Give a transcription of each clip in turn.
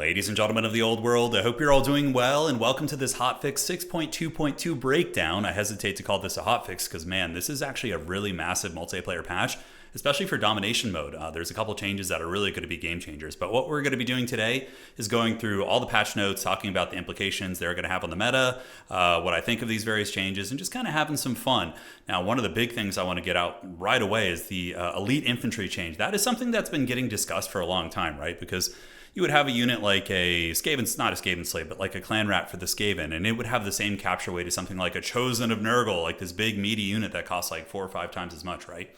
Ladies and gentlemen of the old world, I hope you're all doing well, and welcome to this hotfix 6.2.2 breakdown. I hesitate to call this a hotfix because, man, this is actually a really massive multiplayer patch, especially for domination mode. There's a couple changes that are really going to be game changers, but what we're going to be doing today is going through all the patch notes, talking about the implications they're going to have on the meta, what I think of these various changes, and just kind of having some fun. Now, one of the big things I want to get out right away is the elite infantry change. That is something that's been getting discussed for a long time, right? Because you would have a unit like a Skaven, not a Skaven slave, but like a clan rat for the Skaven, and it would have the same capture weight as something like a Chosen of Nurgle, like this big meaty unit that costs like 4 or 5 times as much, right?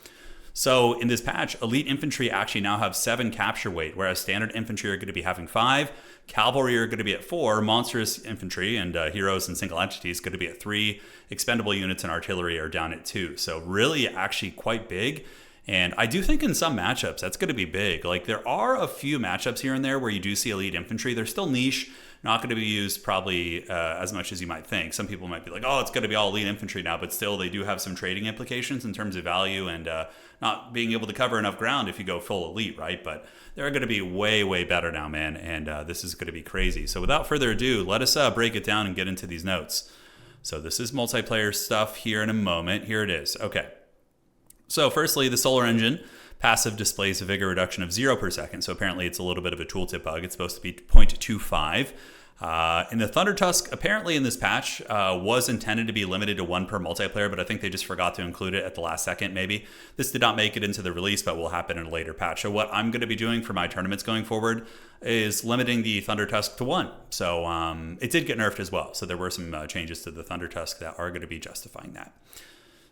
So in this patch, elite infantry actually now have 7 capture weight, whereas standard infantry are going to be having 5, cavalry are going to be at 4, monstrous infantry and heroes and single entities going to be at 3, expendable units and artillery are down at 2. So really actually quite big. And I do think in some matchups, that's going to be big. Like there are a few matchups here and there where you do see elite infantry. They're still niche, not going to be used probably as much as you might think. Some people might be like, oh, it's going to be all elite infantry now, but still they do have some trading implications in terms of value and not being able to cover enough ground if you go full elite, right? But they're going to be way, way better now, man. And this is going to be crazy. So without further ado, let us break it down and get into these notes. So this is multiplayer stuff here in a moment. Here it is. Okay. So firstly, the solar engine passive displays a vigor reduction of 0 per second. So apparently it's a little bit of a tooltip bug. It's supposed to be 0.25. And the Thunder Tusk, apparently in this patch, was intended to be limited to 1 per multiplayer, but I think they just forgot to include it at the last second, maybe. This did not make it into the release, but will happen in a later patch. So what I'm going to be doing for my tournaments going forward is limiting the Thunder Tusk to 1. So it did get nerfed as well. So there were some changes to the Thunder Tusk that are going to be justifying that.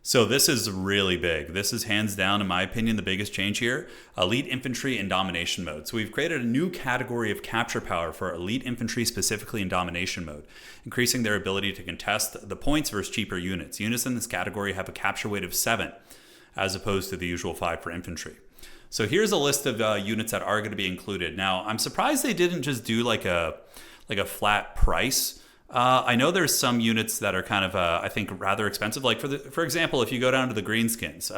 So this is really big. This is hands down, in my opinion, the biggest change here. Elite infantry in domination mode. So we've created a new category of capture power for elite infantry specifically in domination mode, increasing their ability to contest the points versus cheaper units. Units in this category have a capture weight of 7, as opposed to the usual 5 for infantry. So here's a list of units that are going to be included. Now, I'm surprised they didn't just do like a flat price. I know there's some units that are kind of, I think, rather expensive. Like, for example, if you go down to the greenskins,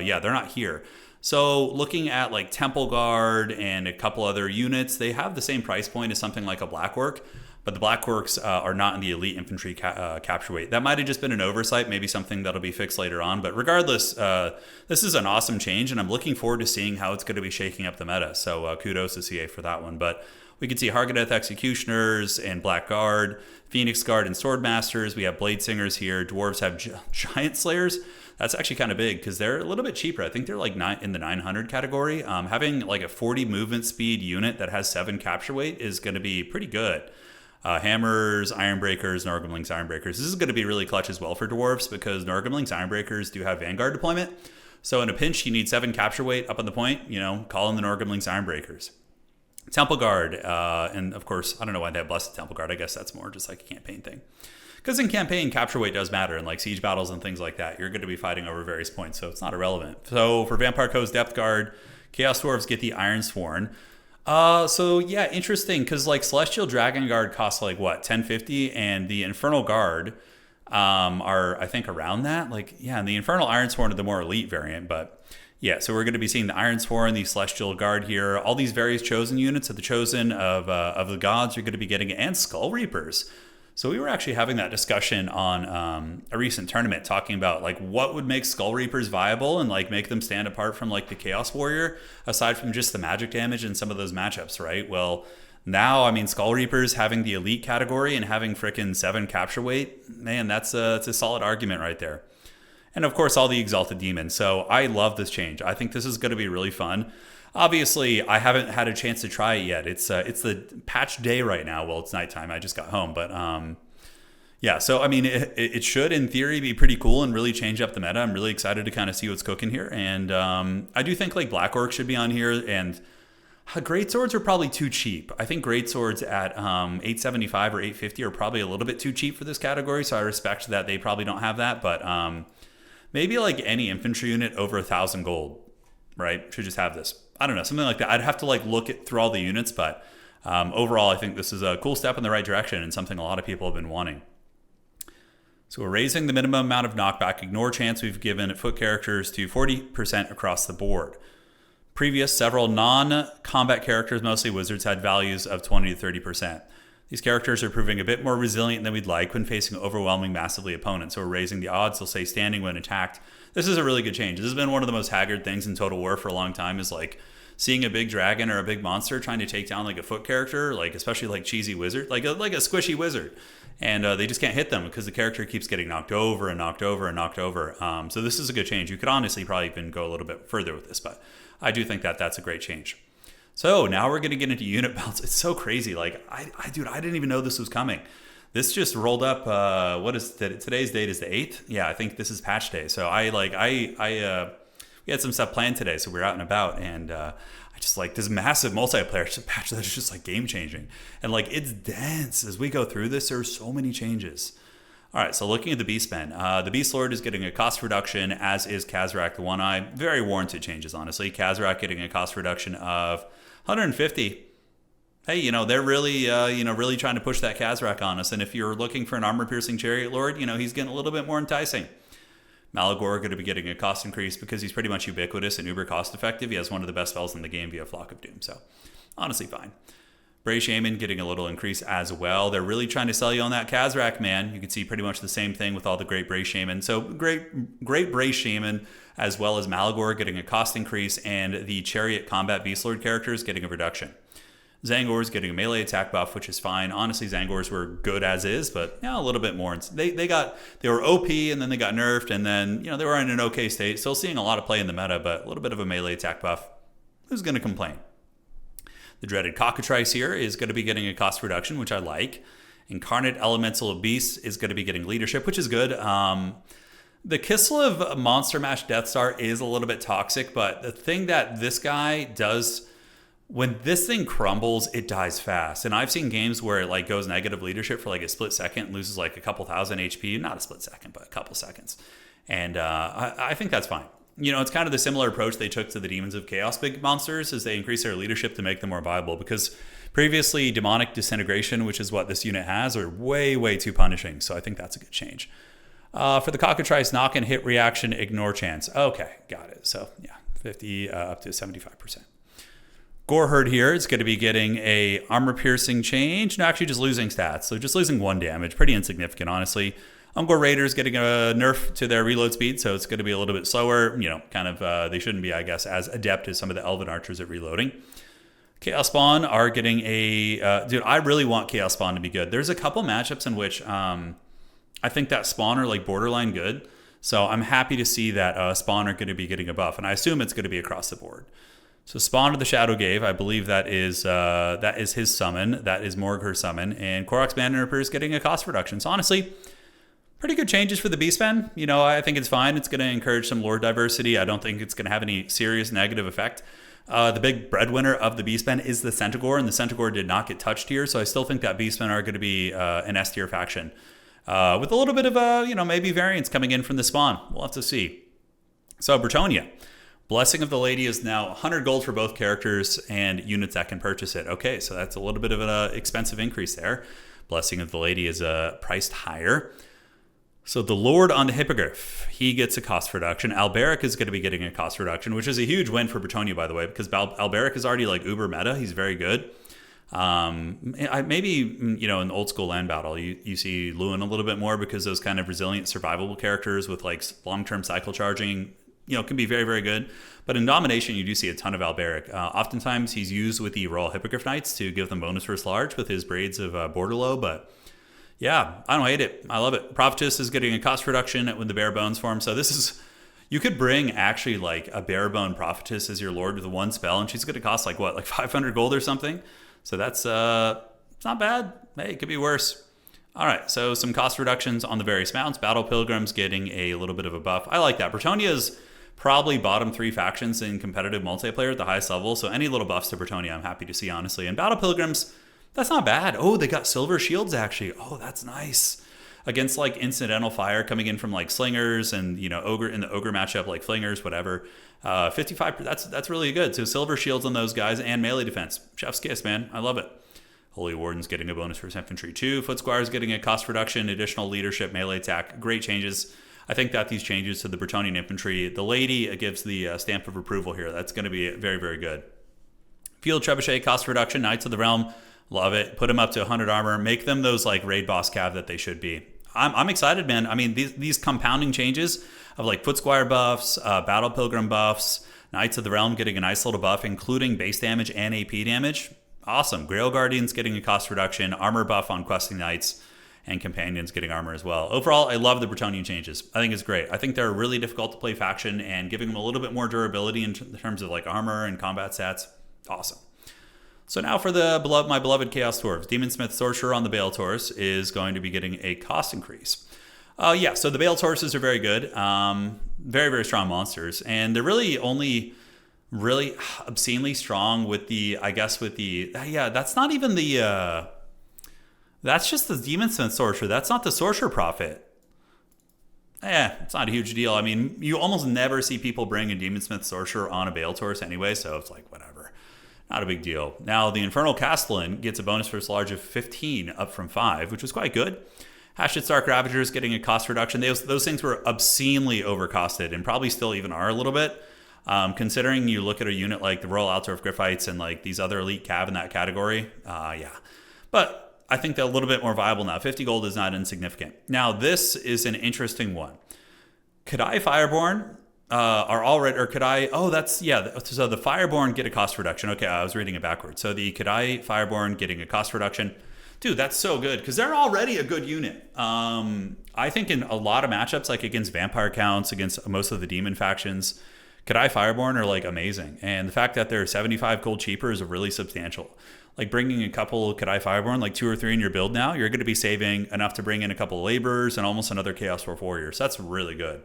yeah, they're not here. So looking at like Temple Guard and a couple other units, they have the same price point as something like a Blackwork, but the Blackworks are not in the elite infantry capture weight. That might have just been an oversight, maybe something that'll be fixed later on. But regardless, this is an awesome change, and I'm looking forward to seeing how it's going to be shaking up the meta. So kudos to CA for that one. But we can see Hargadeth Executioners and Black Guard, Phoenix Guard and Swordmasters. We have Blade Singers here. Dwarves have Giant Slayers. That's actually kind of big because they're a little bit cheaper. I think they're like in the 900 category. Having like a 40 movement speed unit that has 7 capture weight is going to be pretty good. Hammers, Ironbreakers, Nargumlings, Ironbreakers. This is going to be really clutch as well for Dwarves because Nargumlings, Ironbreakers do have Vanguard deployment. So in a pinch, you need 7 capture weight up on the point. You know, call in the Nargumlings, Ironbreakers. Temple Guard, and of course, I don't know why they have Blessed Temple Guard. I guess that's more just like a campaign thing. Because in campaign, capture weight does matter, and like siege battles and things like that, you're going to be fighting over various points, so it's not irrelevant. So for Vampire Coast Depth Guard, Chaos Dwarves get the Iron Sworn. So yeah, interesting, because like Celestial Dragon Guard costs like what, 1050, and the Infernal Guard are, I think, around that. Like, yeah, and the Infernal Iron Sworn are the more elite variant, but yeah, so we're going to be seeing the Iron Sworn, the Celestial Guard here, all these various chosen units of the chosen of the gods you're going to be getting, and Skull Reapers. So we were actually having that discussion on a recent tournament, talking about like what would make Skull Reapers viable and like make them stand apart from like the Chaos Warrior, aside from just the magic damage in some of those matchups, right? Well, now, I mean, Skull Reapers having the elite category and having frickin' 7 capture weight, man, that's a solid argument right there. And of course, all the Exalted Demons. So I love this change. I think this is going to be really fun. Obviously, I haven't had a chance to try it yet. It's the patch day right now. Well, it's nighttime. I just got home. But yeah, so I mean, it should, in theory, be pretty cool and really change up the meta. I'm really excited to kind of see what's cooking here. And I do think like Black Orc should be on here. And Great Swords are probably too cheap. I think Great Swords at 875 or 850 are probably a little bit too cheap for this category. So I respect that they probably don't have that. But maybe like any infantry unit over 1,000 gold, right? Should just have this. I don't know, something like that. I'd have to like look through all the units, but overall, I think this is a cool step in the right direction and something a lot of people have been wanting. So we're raising the minimum amount of knockback. Ignore chance we've given foot characters to 40% across the board. Previous several non-combat characters, mostly wizards, had values of 20 to 30%. These characters are proving a bit more resilient than we'd like when facing overwhelming massively opponents, so we're raising the odds they'll stay standing when attacked. This is a really good change. This has been one of the most haggard things in Total War for a long time, is like seeing a big dragon or a big monster trying to take down like a foot character, like especially like cheesy wizard, like a squishy wizard. And they just can't hit them because the character keeps getting knocked over and knocked over and knocked over. So this is a good change. You could honestly probably even go a little bit further with this, but I do think that that's a great change. So now we're going to get into unit belts. It's so crazy. Like, I didn't even know this was coming. This just rolled up. What is today's date? Is the 8th? Yeah, I think this is patch day. So we had some stuff planned today, so we were out and about, and I just like this massive multiplayer patch that's just like game changing, and like it's dense. As we go through this, there are so many changes. All right, so looking at the Beast Men, the Beast Lord is getting a cost reduction, as is Kazarak the One-Eye. Very warranted changes, honestly. Kazarak getting a cost reduction of 150. Hey, they're really, really trying to push that Kazarak on us. And if you're looking for an armor-piercing Chariot Lord, he's getting a little bit more enticing. Malagor going to be getting a cost increase because he's pretty much ubiquitous and uber cost-effective. He has one of the best spells in the game via Flock of Doom, so honestly fine. Bray Shaman getting a little increase as well. They're really trying to sell you on that Kazarak, man. You can see pretty much the same thing with all the great Bray Shaman. So great Bray Shaman, as well as Malagor getting a cost increase, and the Chariot Combat Beast Lord characters getting a reduction. Zangor's getting a melee attack buff, which is fine. Honestly, Zangors were good as is, but a little bit more. They were OP, and then they got nerfed, and then they were in an okay state. Still seeing a lot of play in the meta, but a little bit of a melee attack buff. Who's going to complain? The dreaded Cockatrice here is going to be getting a cost reduction, which I like. Incarnate Elemental Beast is going to be getting leadership, which is good. The Kislev Monster Mash Death Star is a little bit toxic, but the thing that this guy does, when this thing crumbles, it dies fast. And I've seen games where it like goes negative leadership for like a split second, loses like a couple thousand HP, not a split second, but a couple seconds. And I think that's fine. It's kind of the similar approach they took to the Demons of Chaos big monsters, as they increase their leadership to make them more viable, because previously Demonic Disintegration, which is what this unit has, are way, way too punishing. So I think that's a good change. For the Cockatrice, knock and hit reaction, ignore chance. Okay, got it. So yeah, 50 up to 75%. Goreherd here is going to be getting a armor piercing change. No, actually just losing stats. So just losing 1 damage. Pretty insignificant, honestly. Ungor Raiders getting a nerf to their reload speed, so it's going to be a little bit slower. They shouldn't be, I guess, as adept as some of the Elven Archers at reloading. Chaos Spawn are getting a... dude, I really want Chaos Spawn to be good. There's a couple matchups in which I think that Spawn are like borderline good, so I'm happy to see that Spawn are going to be getting a buff, and I assume it's going to be across the board. So Spawn of the Shadow Gave, I believe that is his summon. That is Morg her summon, and Korok's Bandit is getting a cost reduction. So honestly, pretty good changes for the Beastmen. I think it's fine. It's going to encourage some lore diversity. I don't think it's going to have any serious negative effect. The big breadwinner of the Beastmen is the Centaur, and the Centaur did not get touched here, so I still think that Beastmen are going to be an S tier faction. With a little bit of, maybe variance coming in from the Spawn. We'll have to see. So Bretonia. Blessing of the Lady is now 100 gold for both characters and units that can purchase it. Okay, so that's a little bit of an expensive increase there. Blessing of the Lady is priced higher. So the Lord on the Hippogriff, he gets a cost reduction. Alberic is going to be getting a cost reduction, which is a huge win for Bretonia, by the way, because Alberic is already like uber meta. He's very good. Maybe, in old school land battle, you see Lewin a little bit more, because those kind of resilient survivable characters with like long-term cycle charging, can be very, very good. But in Domination, you do see a ton of Alberic. Oftentimes, he's used with the Royal Hippogriff Knights to give them bonus first large with his Braids of Borderlow, but yeah, I don't hate it. I love it. Prophetess is getting a cost reduction with the Bare Bones form. So this is, you could bring actually like a Bare Bone Prophetess as your Lord with 1 spell, and she's going to cost like 500 gold or something. So that's it's not bad. Hey, it could be worse. All right, so some cost reductions on the various mounts. Battle Pilgrims getting a little bit of a buff. I like that. Bretonia's probably bottom 3 factions in competitive multiplayer at the highest level. So any little buffs to Bretonia, I'm happy to see, honestly. And Battle Pilgrims, that's not bad. Oh, they got silver shields, actually. Oh, that's nice. Against like incidental fire coming in from like slingers and, ogre in the ogre matchup, like flingers, whatever. 55, that's really good. So silver shields on those guys and melee defense. Chef's kiss, man. I love it. Holy Warden's getting a bonus for his infantry too. Foot Squire's getting a cost reduction, additional leadership, melee attack. Great changes. I think that these changes to the Bretonnian infantry, the lady gives the stamp of approval here. That's going to be very, very good. Field Trebuchet cost reduction, Knights of the Realm, love it. Put them up to 100 armor. Make them those like raid boss cav that they should be. I'm excited, man. I mean, these compounding changes of like Foot Squire buffs, Battle Pilgrim buffs, Knights of the Realm getting a nice little buff, including base damage and AP damage. Awesome. Grail Guardians getting a cost reduction, armor buff on Questing Knights, and Companions getting armor as well. Overall, I love the Bretonnian changes. I think it's great. I think they're a really difficult to play faction, and giving them a little bit more durability in terms of like armor and combat stats. Awesome. So now for my beloved Chaos Dwarves. Demon Smith Sorcerer on the Bale Taurus is going to be getting a cost increase. So the Bale Tauruses are very good. Very, very strong monsters. And they're really only really obscenely strong with that's not even that's just the Demon Smith Sorcerer. That's not the Sorcerer Prophet. It's not a huge deal. I mean, you almost never see people bring a Demon Smith Sorcerer on a Bale Taurus anyway, so it's like, whatever. Not a big deal. Now, the Infernal Castellan gets a bonus first large of 15 up from 5, which was quite good. Hashit Stark Ravagers getting a cost reduction. Those things were obscenely overcosted and probably still even are a little bit. Considering you look at a unit like the Royal Altdorf Griffites and like these other elite cav in that category, But I think they're a little bit more viable now. 50 gold is not insignificant. Now, this is an interesting one. Kadai Fireborn are already, or Kadai, so the Fireborn get a cost reduction. Okay, I was reading it backwards. So the Kadai Fireborn getting a cost reduction. Dude, that's so good because they're already a good unit. I think in a lot of matchups, like against vampire counts, against most of the demon factions, Kadai Fireborn are like amazing. And the fact that they're 75 gold cheaper is really substantial. Like bringing a couple Kadai Fireborn, like 2 or 3 in your build now, you're going to be saving enough to bring in a couple of laborers and almost another Chaos Dwarf Warrior. So that's really good.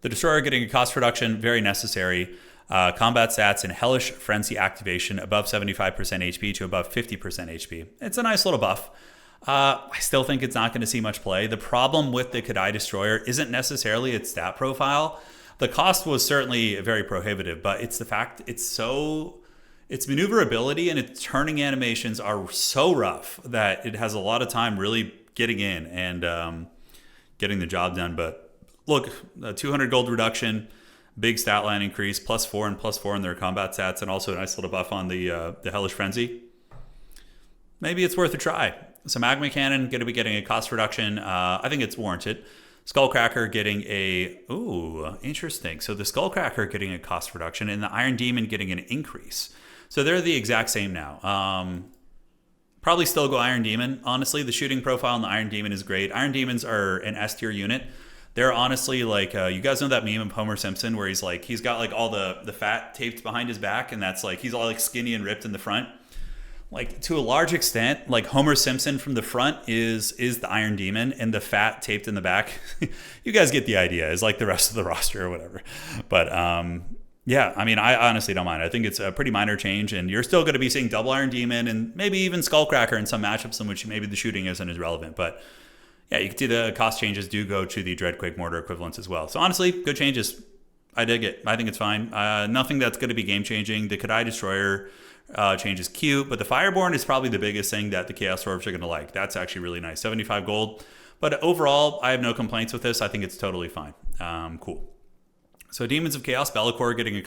The Destroyer getting a cost reduction, very necessary. Combat stats and Hellish Frenzy activation above 75% HP to above 50% HP. It's a nice little buff. I still think it's not going to see much play. The problem with the Kadai Destroyer isn't necessarily its stat profile. The cost was certainly very prohibitive, but it's the fact its maneuverability and its turning animations are so rough that it has a lot of time really getting in and getting the job done. But look, a 200 gold reduction, big stat line increase, +4 and +4 in their combat stats, and also a nice little buff on the Hellish Frenzy. Maybe it's worth a try. So Magma Cannon going to be getting a cost reduction. I think it's warranted. Skullcracker getting interesting. So the Skullcracker getting a cost reduction and the Iron Demon getting an increase. So they're the exact same now. Probably still go Iron Demon. Honestly, the shooting profile on the Iron Demon is great. Iron Demons are an S tier unit. They're honestly like, you guys know that meme of Homer Simpson where he's got like all the fat taped behind his back, and that's like, he's all like skinny and ripped in the front. Like to a large extent, like Homer Simpson from the front is the Iron Demon, and the fat taped in the back. You guys get the idea. Is like the rest of the roster or whatever. But I mean, I honestly don't mind. I think it's a pretty minor change, and you're still going to be seeing double Iron Demon and maybe even Skullcracker in some matchups in which maybe the shooting isn't as relevant. But yeah, you can see the cost changes do go to the Dreadquake Mortar equivalents as well. So honestly, good changes. I dig it. I think it's fine. Nothing that's going to be game changing. The Kadai Destroyer change is cute, but the Fireborn is probably the biggest thing that the Chaos Dwarves are going to like. That's actually really nice. 75 gold. But overall, I have no complaints with this. I think it's totally fine. Cool. So Demons of Chaos, Be'lakor getting a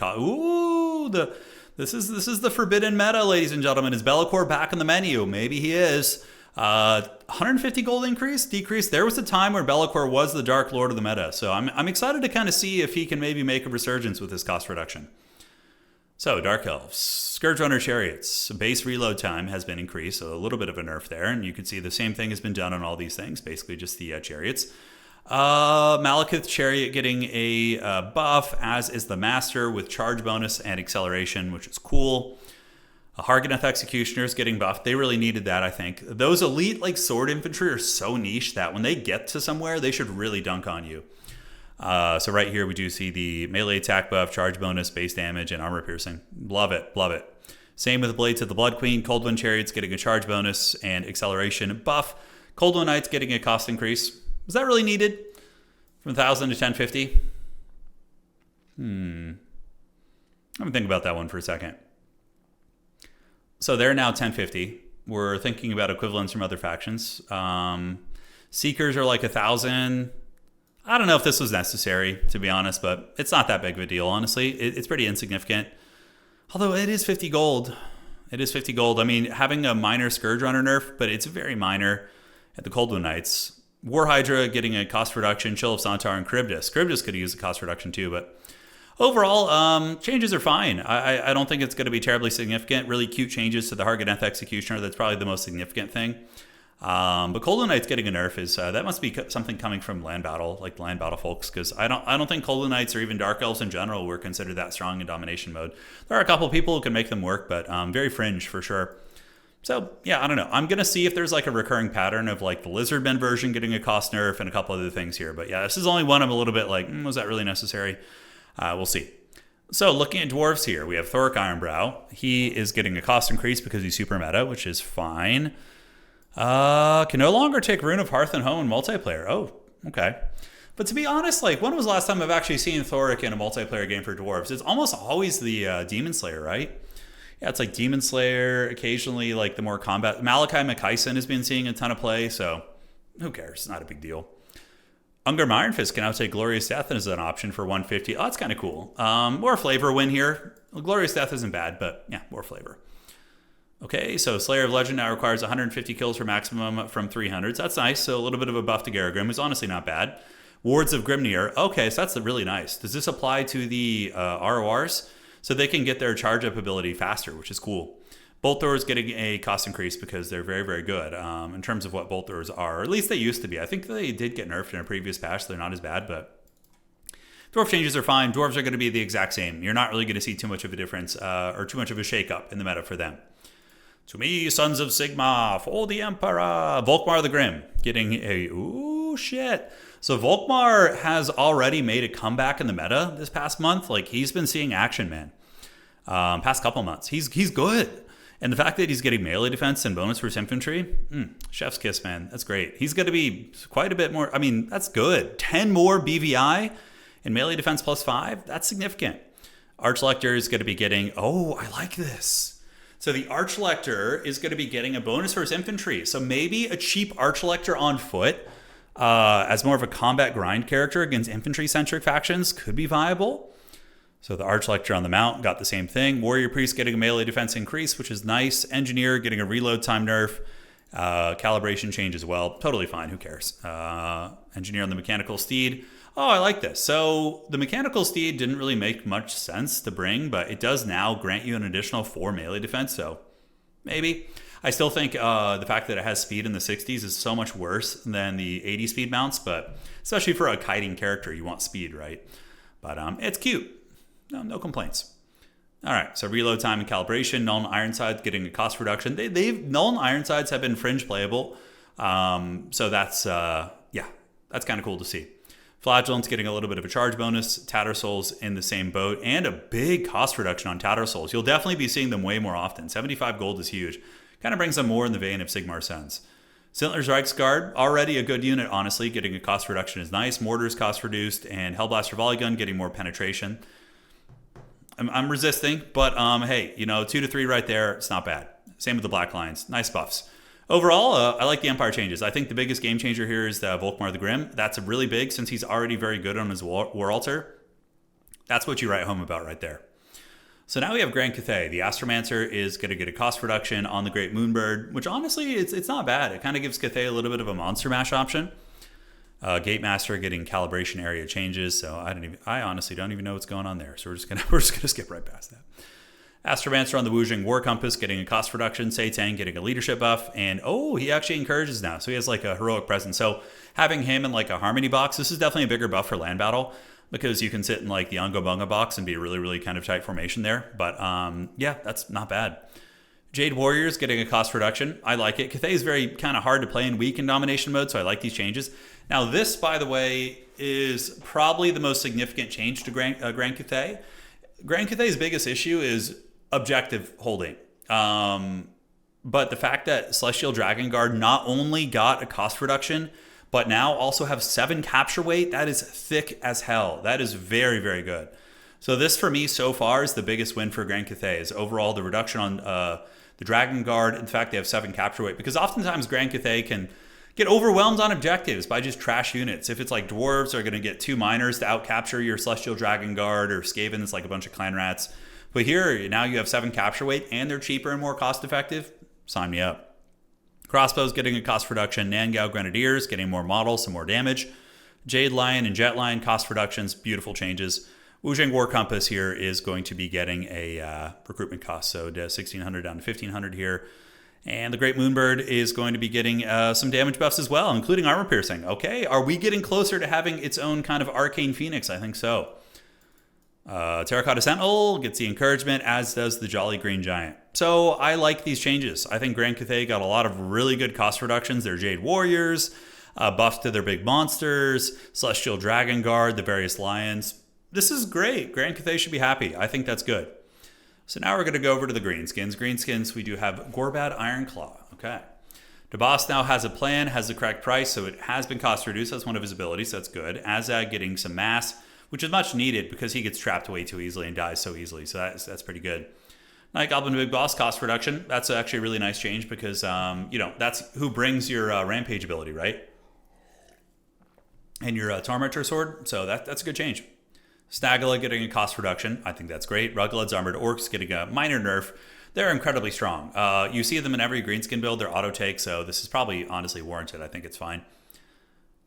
this is the forbidden meta, ladies and gentlemen. Is Be'lakor back on the menu? Maybe he is. 150 gold decrease. There was a time where Be'lakor was the Dark Lord of the meta. So I'm excited to kind of see if he can maybe make a resurgence with this cost reduction. So Dark Elves, Scourge Runner Chariots, base reload time has been increased, so a little bit of a nerf there, and you can see the same thing has been done on all these things, basically just the chariots. Malekith Chariot getting a buff, as is the Master with charge bonus and acceleration, which is cool. Harganeth Executioners getting buffed. They really needed that, I think. Those elite like sword infantry are so niche that when they get to somewhere, they should really dunk on you. So right here we do see the melee attack buff, charge bonus, base damage, and armor piercing. Love it, love it. Same with Blades of the Blood Queen. Coldwind Chariots getting a charge bonus and acceleration buff. Coldwind Knights getting a cost increase. Was that really needed? From 1,000 to 1050? I'm gonna think about that one for a second. So they're now 1050. We're thinking about equivalents from other factions. Seekers are like 1,000. I don't know if this was necessary, to be honest, but it's not that big of a deal, honestly. It's pretty insignificant. Although it is 50 gold. It is 50 gold. I mean, having a minor Scourge Runner nerf, but it's very minor at the Coldwood Knights. War Hydra getting a cost reduction, Chill of Centaur, and Charybdis. Charybdis could use a cost reduction too, but overall, changes are fine. I don't think it's going to be terribly significant. Really cute changes to the Harganeth Executioner. That's probably the most significant thing. But Coldwood Knights getting a nerf is that must be something coming from land battle, like land battle folks, because I don't think Coldwood Knights or even Dark Elves in general were considered that strong in domination mode. There are a couple people who can make them work, but very fringe for sure. So yeah, I don't know. I'm gonna see if there's like a recurring pattern of like the Lizardmen version getting a cost nerf and a couple other things here. But yeah, this is only one I'm a little bit like, was that really necessary? We'll see. So looking at dwarves here, we have Thoric Ironbrow. He is getting a cost increase because he's super meta, which is fine. Can no longer take Rune of Hearth and Home in multiplayer. Oh, okay. But to be honest, like, when was the last time I've actually seen Thoric in a multiplayer game for dwarves? It's almost always the Demon Slayer, right? Yeah, it's like Demon Slayer, occasionally like the more combat. Malachi McKyson has been seeing a ton of play, so who cares? It's not a big deal. Ungrim Iron Fist can now take Glorious Death as an option for 150. Oh, that's kind of cool. More flavor win here. Glorious Death isn't bad, but yeah, more flavor. Okay, so Slayer of Legend now requires 150 kills for maximum from 300s. That's nice. So a little bit of a buff to Garagrim, who's honestly not bad. Wards of Grimnir. Okay, so that's really nice. Does this apply to the RORs? So they can get their charge up ability faster, which is cool. Bolt throwers getting a cost increase because they're very, very good in terms of what bolt throwers are. Or at least they used to be. I think they did get nerfed in a previous patch, so they're not as bad, but dwarf changes are fine. Dwarves are going to be the exact same. You're not really going to see too much of a difference or too much of a shake-up in the meta for them. To me, Sons of Sigma, for the Emperor. Volkmar the Grim getting a... Ooh, shit. So Volkmar has already made a comeback in the meta this past month. Like, he's been seeing action, man. Past couple months. He's good. And the fact that he's getting melee defense and bonus for his infantry, chef's kiss, man. That's great. He's going to be quite a bit more... I mean, that's good. 10 more BVI and melee defense plus 5. That's significant. Archlector is going to be getting... Oh, I like this. So the Archlector is going to be getting a bonus for his infantry. So maybe a cheap Archlector on foot as more of a combat grind character against infantry-centric factions could be viable. So the Archlector on the mount got the same thing. Warrior Priest getting a melee defense increase, which is nice. Engineer getting a reload time nerf. Calibration change as well. Totally fine. Who cares? Engineer on the Mechanical Steed. Oh, I like this. So the Mechanical Steed didn't really make much sense to bring, but it does now grant you an additional 4 melee defense, so maybe. I still think the fact that it has speed in the 60s is so much worse than the 80 speed mounts, but especially for a kiting character, you want speed, right? But it's cute. No complaints. All right, so reload time and calibration. Null and Ironsides getting a cost reduction. Null and Ironsides have been fringe playable, so that's kind of cool to see. Flagellant's getting a little bit of a charge bonus. Tattersoul's in the same boat, and a big cost reduction on Tattersouls. You'll definitely be seeing them way more often. 75 gold is huge. Kind of brings them more in the vein of Sigmar Sens. Sintler's Reichsguard, already a good unit, honestly. Getting a cost reduction is nice. Mortar's cost reduced, and Hellblaster Volley Gun getting more penetration. I'm resisting, but hey, 2 to 3 right there. It's not bad. Same with the Black Lions. Nice buffs. Overall, I like the Empire changes. I think the biggest game changer here is the Volkmar the Grim. That's really big since he's already very good on his War Altar. That's what you write home about right there. So now we have Grand Cathay. The Astromancer is going to get a cost reduction on the Great Moonbird, which honestly, it's not bad. It kind of gives Cathay a little bit of a monster mash option. Gatemaster getting calibration area changes, so I honestly don't even know what's going on there. So we're just gonna skip right past that. Astromancer on the Wujing War Compass getting a cost reduction. Seitan getting a leadership buff. And he actually encourages now. So he has like a heroic presence. So having him in like a harmony box, this is definitely a bigger buff for land battle because you can sit in like the Unga Bunga box and be a really, really kind of tight formation there. But yeah, that's not bad. Jade Warriors getting a cost reduction. I like it. Cathay is very kind of hard to play and weak in domination mode, so I like these changes. Now this, by the way, is probably the most significant change to Grand Cathay. Grand Cathay's biggest issue is objective holding. But the fact that Celestial Dragon Guard not only got a cost reduction, but now also have 7 capture weight, that is thick as hell. That is very, very good. So this for me so far is the biggest win for Grand Cathay is overall the reduction on the Dragon Guard. In fact, they have 7 capture weight because oftentimes Grand Cathay can get overwhelmed on objectives by just trash units. If it's like dwarves are going to get 2 miners to outcapture your Celestial Dragon Guard, or Skavens like a bunch of clan rats. But here, now you have 7 capture weight and they're cheaper and more cost effective. Sign me up. Crossbows getting a cost reduction. Nangao Grenadiers getting more models, some more damage. Jade Lion and Jet Lion cost reductions, beautiful changes. Wuzhang War Compass here is going to be getting a recruitment cost, so 1,600 down to 1,500 here. And the Great Moonbird is going to be getting some damage buffs as well, including armor piercing. Okay, are we getting closer to having its own kind of Arcane Phoenix? I think so. Terracotta Sentinel gets the encouragement, as does the Jolly Green Giant. So I like these changes. I think Grand Cathay got a lot of really good cost reductions. Their Jade Warriors, buffs to their big monsters, Celestial Dragon Guard, the various lions. This is great. Grand Cathay should be happy. I think that's good. So now we're going to go over to the greenskins. Greenskins, we do have Gorbad Ironclaw. Okay. DeBoss now has a plan, has the correct price, so it has been cost reduced. That's one of his abilities. That's good. Azag getting some mass, which is much needed because he gets trapped way too easily and dies so easily. So that's pretty good. Night Goblin Big Boss cost reduction. That's actually a really nice change because, that's who brings your Rampage ability, right? And your Tormentor Sword. So that's a good change. Stagala getting a cost reduction. I think that's great. Ruglad's Armored Orcs getting a minor nerf. They're incredibly strong. You see them in every greenskin build. They're auto take, so this is probably honestly warranted. I think it's fine.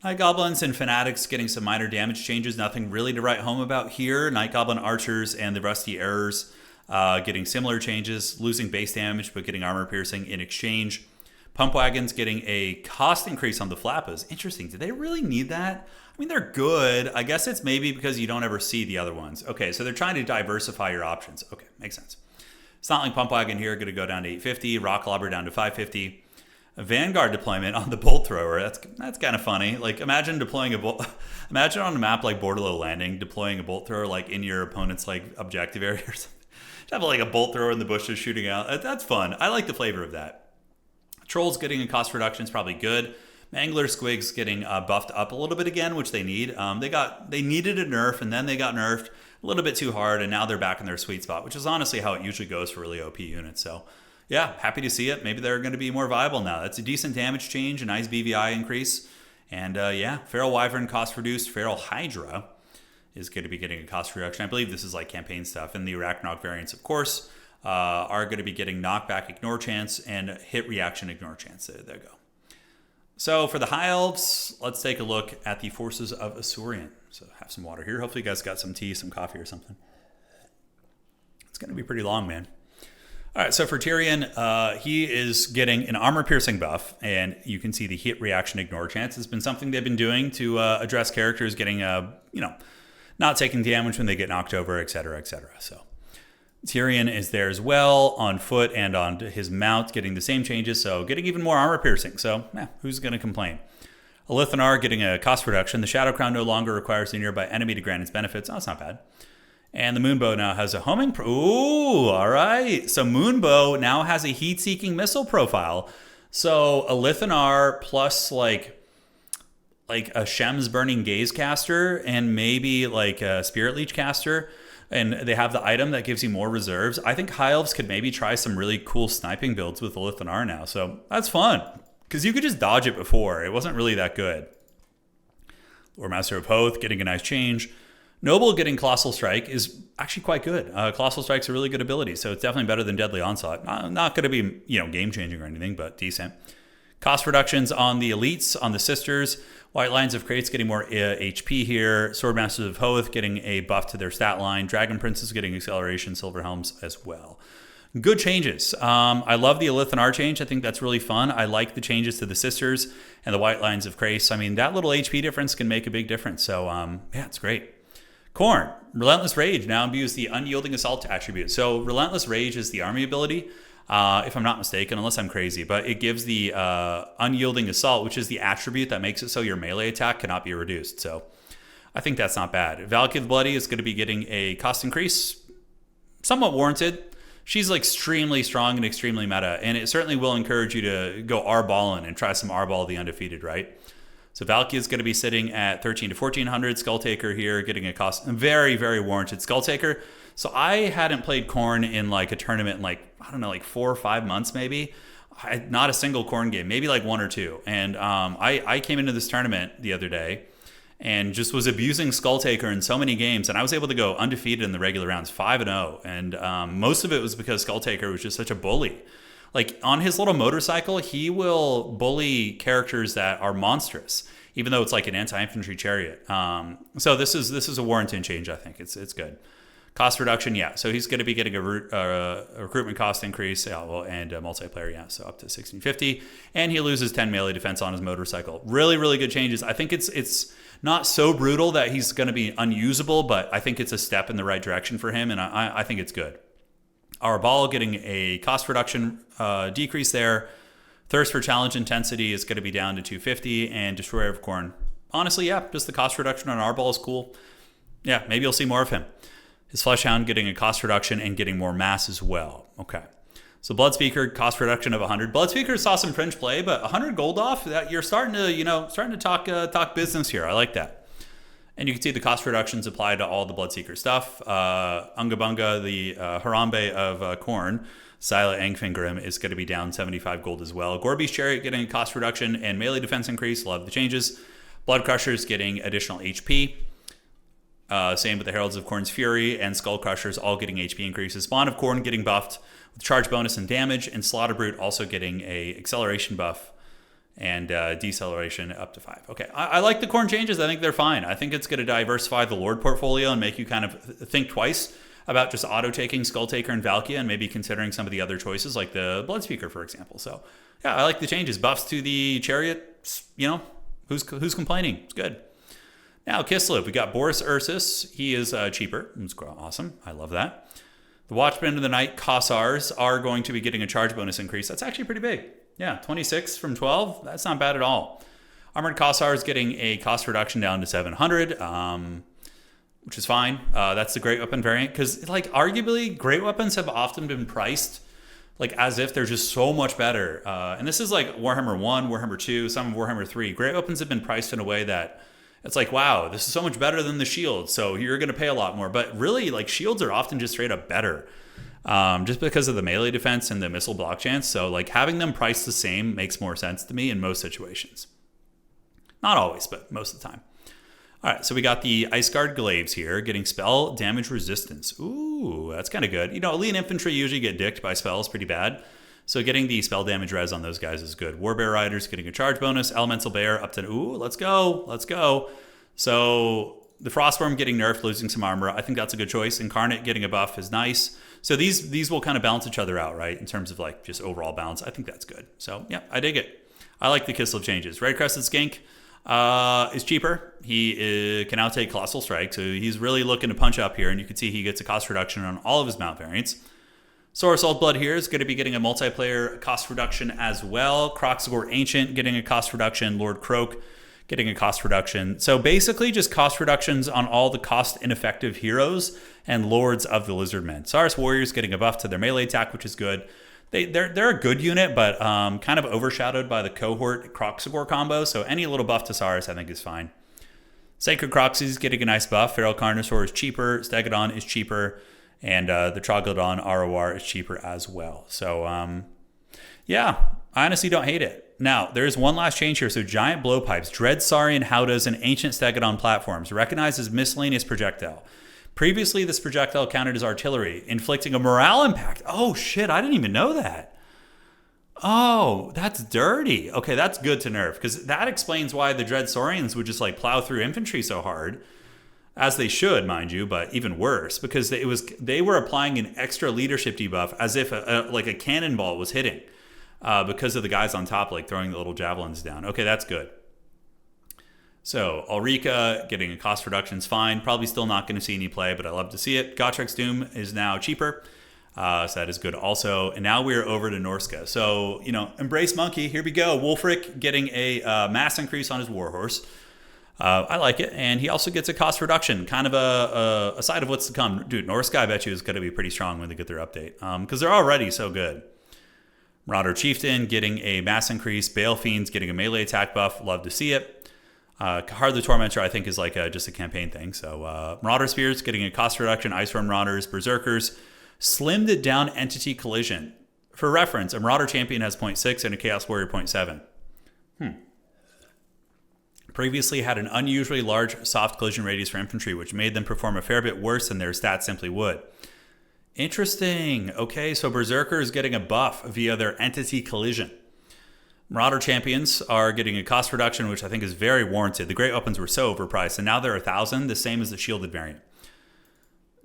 Night Goblins and Fanatics getting some minor damage changes. Nothing really to write home about here. Night Goblin Archers and the Rusty Errors getting similar changes. Losing base damage, but getting armor piercing in exchange. Pump Wagons getting a cost increase on the Flappas. Interesting. Do they really need that? I mean, they're good. I guess it's maybe because you don't ever see the other ones. Okay, so they're trying to diversify your options. Okay, makes sense. Snotling Pump Wagon here going to go down to 850. Rock Lobber down to 550. A Vanguard deployment on the Bolt Thrower. That's kind of funny. Like, imagine deploying imagine on a map like Bordello Landing, deploying a Bolt Thrower like in your opponent's like objective area or something. Just have like a Bolt Thrower in the bushes shooting out. That's fun. I like the flavor of that. Trolls getting a cost reduction is probably good. Mangler Squigs getting buffed up a little bit again, which they need. They needed a nerf, and then they got nerfed a little bit too hard, and now they're back in their sweet spot, which is honestly how it usually goes for really OP units. So, yeah, happy to see it. Maybe they're going to be more viable now. That's a decent damage change, a nice BVI increase. And, Feral Wyvern cost reduced. Feral Hydra is going to be getting a cost reduction. I believe this is like campaign stuff. And the Arachnok variants, of course, are going to be getting knockback ignore chance and hit reaction ignore chance. There you go. So for the High Elves, let's take a look at the Forces of Asuryan. So have some water here. Hopefully you guys got some tea, some coffee or something. It's going to be pretty long, man. All right, so for Tyrion, he is getting an armor-piercing buff, and you can see the hit reaction ignore chance. It's been something they've been doing to address characters getting, not taking damage when they get knocked over, et cetera, et cetera. So Tyrion is there as well, on foot and on his mount, getting the same changes, so getting even more armor piercing. So, who's going to complain? Elithanar getting a cost reduction. The Shadow Crown no longer requires a nearby enemy to grant its benefits. Oh, that's not bad. And the Moonbow now has a homing... Ooh, all right. So Moonbow now has a heat-seeking missile profile. So Elithanar plus, like a Shem's Burning Gaze caster and maybe like a Spirit Leech caster, and they have the item that gives you more reserves. I think High Elves could maybe try some really cool sniping builds with Elithanar now. So that's fun, because you could just dodge it before. It wasn't really that good. Lord Master of Hoth getting a nice change. Noble getting Colossal Strike is actually quite good. Colossal Strike's a really good ability, so it's definitely better than Deadly Onslaught. Not going to be game-changing or anything, but decent. Cost reductions on the Elites, on the Sisters. White Lines of Crates getting more HP here. Swordmasters of Hoth getting a buff to their stat line. Dragon Princes getting acceleration. Silver Helms as well. Good changes. I love the Elithanar change. I think that's really fun. I like the changes to the Sisters and the White Lines of Crates. I mean, that little HP difference can make a big difference. So, it's great. Corn, Relentless Rage now imbues the Unyielding Assault attribute. So Relentless Rage is the army ability, if I'm not mistaken, unless I'm crazy. But it gives the Unyielding Assault, which is the attribute that makes it so your melee attack cannot be reduced. So I think that's not bad. Valky the Bloody is going to be getting a cost increase, somewhat warranted. She's like extremely strong and extremely meta, and it certainly will encourage you to go R-balling and try some R-ball the undefeated, right? So Valky is going to be sitting at 13 to 1400. Skulltaker here getting a cost, very, very warranted Skulltaker. So I hadn't played Khorne in like a tournament in like 4 or 5 months maybe. Not a single Khorne game, maybe like one or two. And I came into this tournament the other day and just was abusing Skulltaker in so many games, and I was able to go undefeated in the regular rounds, 5-0, and most of it was because Skulltaker was just such a bully. Like, on his little motorcycle, he will bully characters that are monstrous, even though it's like an anti-infantry chariot. So this is a warranted change, I think. It's good. Cost reduction, yeah. So he's going to be getting a recruitment cost increase, and a multiplayer, yeah. So up to 1650, and he loses 10 melee defense on his motorcycle. Really, really good changes. I think it's not so brutal that he's going to be unusable, but I think it's a step in the right direction for him, and I think it's good. Our ball getting a cost reduction decrease there. Thirst for challenge intensity is going to be down to 250, and Destroyer of Khorne. Honestly, yeah, just the cost reduction on our ball is cool. Yeah, maybe you'll see more of him. His Fleshhound getting a cost reduction and getting more mass as well. Okay. So Bloodspeaker, cost reduction of 100. Bloodspeaker saw some fringe play, but 100 gold off, that you're starting to talk business here. I like that. And you can see the cost reductions apply to all the Bloodseeker stuff. Ungabunga, the Harambe of Khorne, Sila Angfingrim is going to be down 75 gold as well. Gorby's Chariot getting a cost reduction and melee defense increase. Love the changes. Blood Crushers getting additional HP. Same with the Heralds of Khorne's Fury and Skull Crushers all getting HP increases. Spawn of Khorne getting buffed with charge bonus and damage, and Slaughter Brute also getting a acceleration buff and deceleration up to 5. Okay, I like the Khorne changes. I think they're fine. I think it's going to diversify the Lord portfolio and make you kind of think twice about just auto-taking Skulltaker and Valkia and maybe considering some of the other choices like the Bloodspeaker, for example. So, yeah, I like the changes. Buffs to the Chariot, who's complaining? It's good. Now, Kislev, we got Boris Ursus. He is cheaper. It's awesome. I love that. The Watchmen of the Night Kossars are going to be getting a charge bonus increase. That's actually pretty big. Yeah, 26 from 12. That's not bad at all. Armored Kossars getting a cost reduction down to 700, which is fine. That's the Great Weapon variant because, arguably, Great Weapons have often been priced as if they're just so much better. And this is like Warhammer 1, Warhammer 2, some Warhammer 3. Great Weapons have been priced in a way that it's like, wow, this is so much better than the shield, so you're going to pay a lot more. But really, shields are often just straight up better, just because of the melee defense and the missile block chance. So, having them priced the same makes more sense to me in most situations. Not always, but most of the time. All right, so we got the Ice Guard Glaives here, getting spell damage resistance. Ooh, that's kind of good. Elite Infantry usually get dicked by spells pretty bad. So getting the spell damage res on those guys is good. Warbear Riders getting a charge bonus. Elemental Bear up to, let's go. So the Frostworm getting nerfed, losing some armor. I think that's a good choice. Incarnate getting a buff is nice. So these will kind of balance each other out, right? In terms of just overall balance. I think that's good. So yeah, I dig it. I like the Kislev changes. Red Crested Skink is cheaper. He can now take Colossal Strike. So he's really looking to punch up here. And you can see he gets a cost reduction on all of his mount variants. Saurus Oldblood here is going to be getting a multiplayer cost reduction as well. Kroxagor Ancient getting a cost reduction. Lord Croak getting a cost reduction. So basically just cost reductions on all the cost-ineffective heroes and Lords of the Lizardmen. Saurus Warriors getting a buff to their melee attack, which is good. They're a good unit, but kind of overshadowed by the Cohort Kroxagor combo. So any little buff to Saurus I think is fine. Sacred Croxes getting a nice buff. Feral Carnosaur is cheaper. Stegodon is cheaper. And the Troglodon ROR is cheaper as well. So, yeah, I honestly don't hate it. Now, there's one last change here. So, Giant Blowpipes, Dread Saurian Howdahs, and Ancient Stegodon platforms recognized as miscellaneous projectile. Previously, this projectile counted as artillery, inflicting a morale impact. Oh, shit, I didn't even know that. Oh, that's dirty. Okay, that's good to nerf, because that explains why the Dread Saurians would just plow through infantry so hard. As they should, mind you, but even worse, because they were applying an extra leadership debuff as if a cannonball was hitting because of the guys on top throwing the little javelins down. Okay, that's good. So Ulrika getting a cost reduction is fine. Probably still not going to see any play, but I love to see it. Gotrek's Doom is now cheaper, so that is good also. And now we're over to Norska. So, Embrace Monkey, here we go. Wolfric getting a mass increase on his warhorse. I like it, and he also gets a cost reduction, kind of a side of what's to come. Dude, Norska, I bet you, is going to be pretty strong when they get their update, because they're already so good. Marauder Chieftain getting a mass increase. Bale Fiends getting a melee attack buff. Love to see it. Kahar the Tormentor, I think, is just a campaign thing. So Marauder Spears getting a cost reduction. Ice Run Marauders. Berserkers. Slimmed it down Entity Collision. For reference, a Marauder Champion has 0.6 and a Chaos Warrior 0.7. Previously had an unusually large soft collision radius for infantry, which made them perform a fair bit worse than their stats simply would. Interesting. Okay, so Berserker is getting a buff via their entity collision. Marauder Champions are getting a cost reduction, which I think is very warranted. The great weapons were so overpriced, and now they're 1,000, the same as the shielded variant.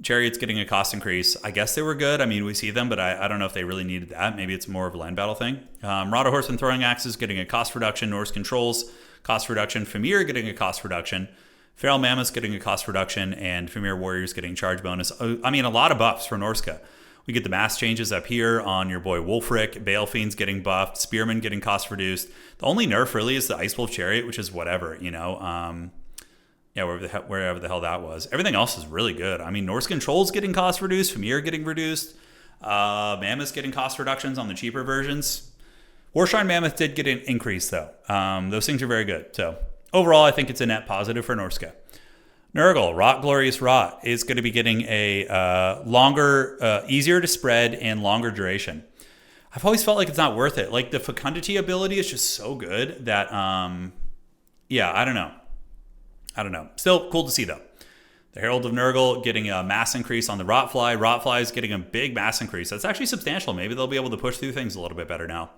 Chariots getting a cost increase. I guess they were good. I mean, we see them, but I don't know if they really needed that. Maybe it's more of a land battle thing. Marauder Horsemen Throwing Axes getting a cost reduction. Norse Controls, cost reduction. Famir getting a cost reduction. Feral Mammoths getting a cost reduction. And Famir Warriors getting charge bonus. I mean, a lot of buffs for Norska. We get the mass changes up here on your boy Wolfric. Bale Fiends getting buffed. Spearmen getting cost reduced. The only nerf really is the Ice Wolf Chariot, which is whatever, you know. Yeah, wherever the hell that was. Everything else is really good. I mean, Norse Control's getting cost reduced. Famir getting reduced. Mammoth's getting cost reductions on the cheaper versions. Warshrine Mammoth did get an increase, though. Those things are very good. So, overall, I think it's a net positive for Norska. Nurgle, Rot Glorious Rot, is going to be getting a longer, easier to spread and longer duration. I've always felt like it's not worth it. Like, the fecundity ability is just so good that, yeah, I don't know. Still cool to see, though. The Herald of Nurgle getting a mass increase on the Rotfly. Rotfly is getting a big mass increase. That's actually substantial. Maybe they'll be able to push through things a little bit better now.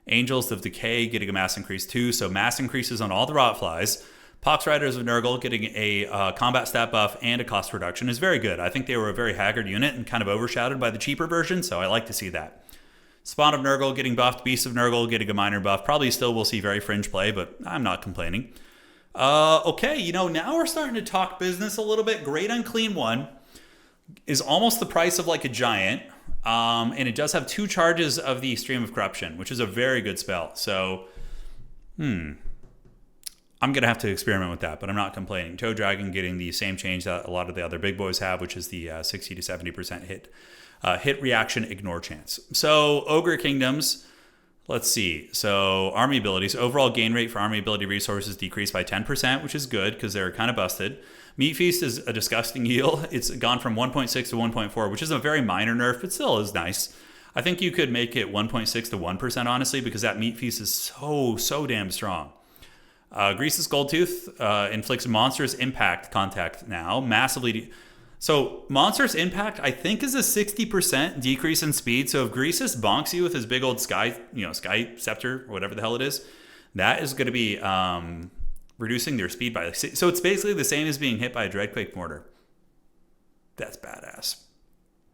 Angels of Decay getting a mass increase, too. So mass increases on all the Rotflies. Pox Riders of Nurgle getting a combat stat buff and a cost reduction is very good. I think they were a very haggard unit and kind of overshadowed by the cheaper version, so I like to see that. Spawn of Nurgle getting buffed. Beast of Nurgle getting a minor buff. Probably still will see very fringe play, but I'm not complaining. Okay, you know, now we're starting to talk business a little bit. Great Unclean One is almost the price of like a giant, and it does have 2 charges of the Stream of Corruption, which is a very good spell. So, I'm going to have to experiment with that, but I'm not complaining. Toe Dragon getting the same change that a lot of the other big boys have, which is the 60 to 70% hit reaction ignore chance. So, Ogre Kingdoms, let's see. So, army abilities. Overall gain rate for army ability resources decreased by 10%, which is good because they're kind of busted. Meat Feast is a disgusting heal. It's gone from 1.6 to 1.4, which is a very minor nerf, but still is nice. I think you could make it 1.6 to 1%, honestly, because that Meat Feast is so damn strong. Grease's Goldtooth inflicts monstrous impact contact now, massively. So monstrous impact, I think, is a 60% decrease in speed. So if Greasus bonks you with his big old sky scepter or whatever the hell it is, that is going to be reducing their speed by. So it's basically the same as being hit by a Dreadquake Mortar. That's badass.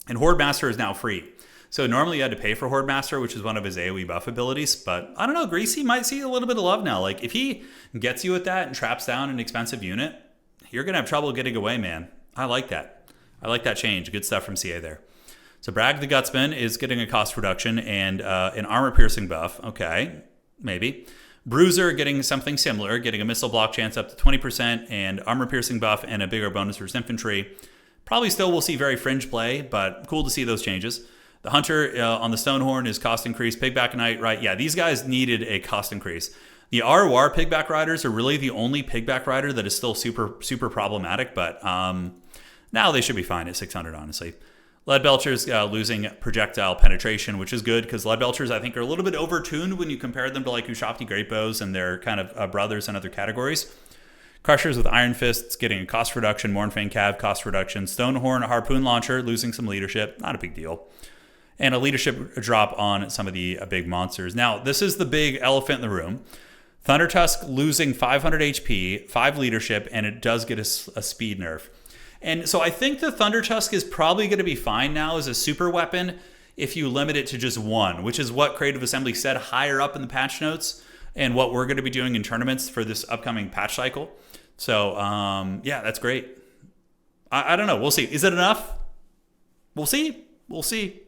And Horde Master is now free. So normally you had to pay for Horde Master, which is one of his AoE buff abilities. But I don't know, Greasy might see a little bit of love now. Like if he gets you with that and traps down an expensive unit, you're going to have trouble getting away, man. I like that. I like that change. Good stuff from CA there. So Bragg the Gutsman is getting a cost reduction and an armor piercing buff. Okay, maybe. Bruiser getting something similar, getting a missile block chance up to 20% and armor piercing buff and a bigger bonus for his infantry. Probably still will see very fringe play, but cool to see those changes. The Hunter on the Stonehorn is cost increase. Pigback Knight, right? Yeah, these guys needed a cost increase. The Arawar Pigback Riders are really the only Pigback Rider that is still super problematic, but now they should be fine at 600, honestly. Lead Belchers losing projectile penetration, which is good because Lead Belchers, I think, are a little bit overtuned when you compare them to like Ushabti Great Bows and their kind of brothers in other categories. Crushers with Iron Fists getting a cost reduction. Mournfang Cav cost reduction. Stonehorn Harpoon Launcher losing some leadership. Not a big deal. And a leadership drop on some of the big monsters. Now, this is the big elephant in the room. Thundertusk losing 500 HP, 5 leadership, and it does get a speed nerf. And so I think the Thundertusk is probably going to be fine now as a super weapon if you limit it to just 1, which is what Creative Assembly said higher up in the patch notes and what we're going to be doing in tournaments for this upcoming patch cycle. So, yeah, that's great. I don't know. We'll see. Is it enough? We'll see. We'll see.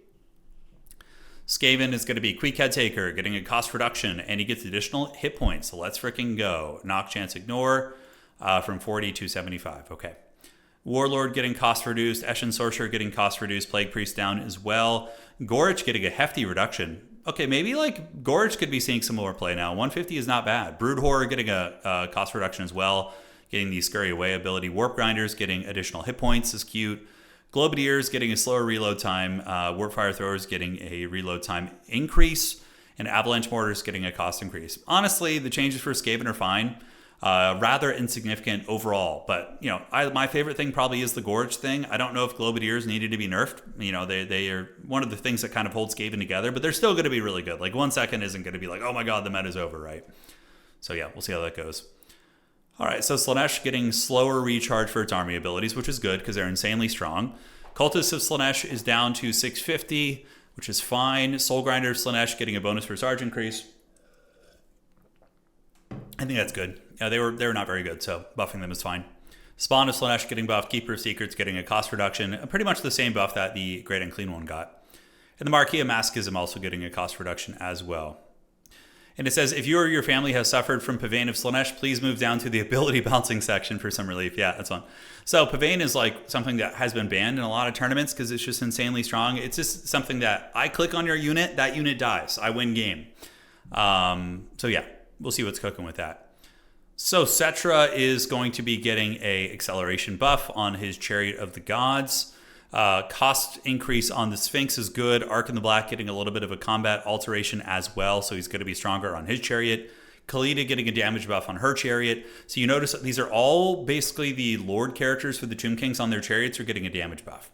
Skaven is going to be Queekhead Taker, getting a cost reduction, and he gets additional hit points. So let's freaking go. Knock Chance Ignore from 40 to 75. Okay. Warlord getting cost reduced. Eshin Sorcerer getting cost reduced. Plague Priest down as well. Gorich getting a hefty reduction. Okay, maybe like Gorich could be seeing some more play now. 150 is not bad. Brood Horror getting a cost reduction as well. Getting the Scurry Away ability. Warp Grinders getting additional hit points is cute. Globadiers getting a slower reload time. Warpfire throwers getting a reload time increase. And Avalanche Mortars getting a cost increase. Honestly, the changes for Skaven are fine. Rather insignificant overall. But, my favorite thing probably is the Gorge thing. I don't know if Globadiers needed to be nerfed. They are one of the things that kind of holds Skaven together, but they're still going to be really good. Like 1 second isn't going to be like, oh my god, the meta's over, right? So yeah, we'll see how that goes. All right, so Slaanesh getting slower recharge for its army abilities, which is good because they're insanely strong. Cultists of Slaanesh is down to 650, which is fine. Soul Grinder of Slaanesh getting a bonus for its charge increase. I think that's good. Yeah, they were not very good, so buffing them is fine. Spawn of Slaanesh getting buffed. Keeper of Secrets getting a cost reduction. Pretty much the same buff that the Great Unclean one got. And the Marquis of Masochism also getting a cost reduction as well. And it says, if you or your family has suffered from Pavane of Slaanesh, please move down to the ability balancing section for some relief. Yeah, that's fun. So Pavane is like something that has been banned in a lot of tournaments because it's just insanely strong. It's just something that I click on your unit, that unit dies. I win game. So yeah, we'll see what's cooking with that. So Cetra is going to be getting a acceleration buff on his Chariot of the Gods. Cost increase on the Sphinx is good. Ark in the Black getting a little bit of a combat alteration as well, so he's going to be stronger on his Chariot. Kalita getting a damage buff on her Chariot. So you notice that these are all basically the Lord characters for the Tomb Kings on their Chariots are getting a damage buff.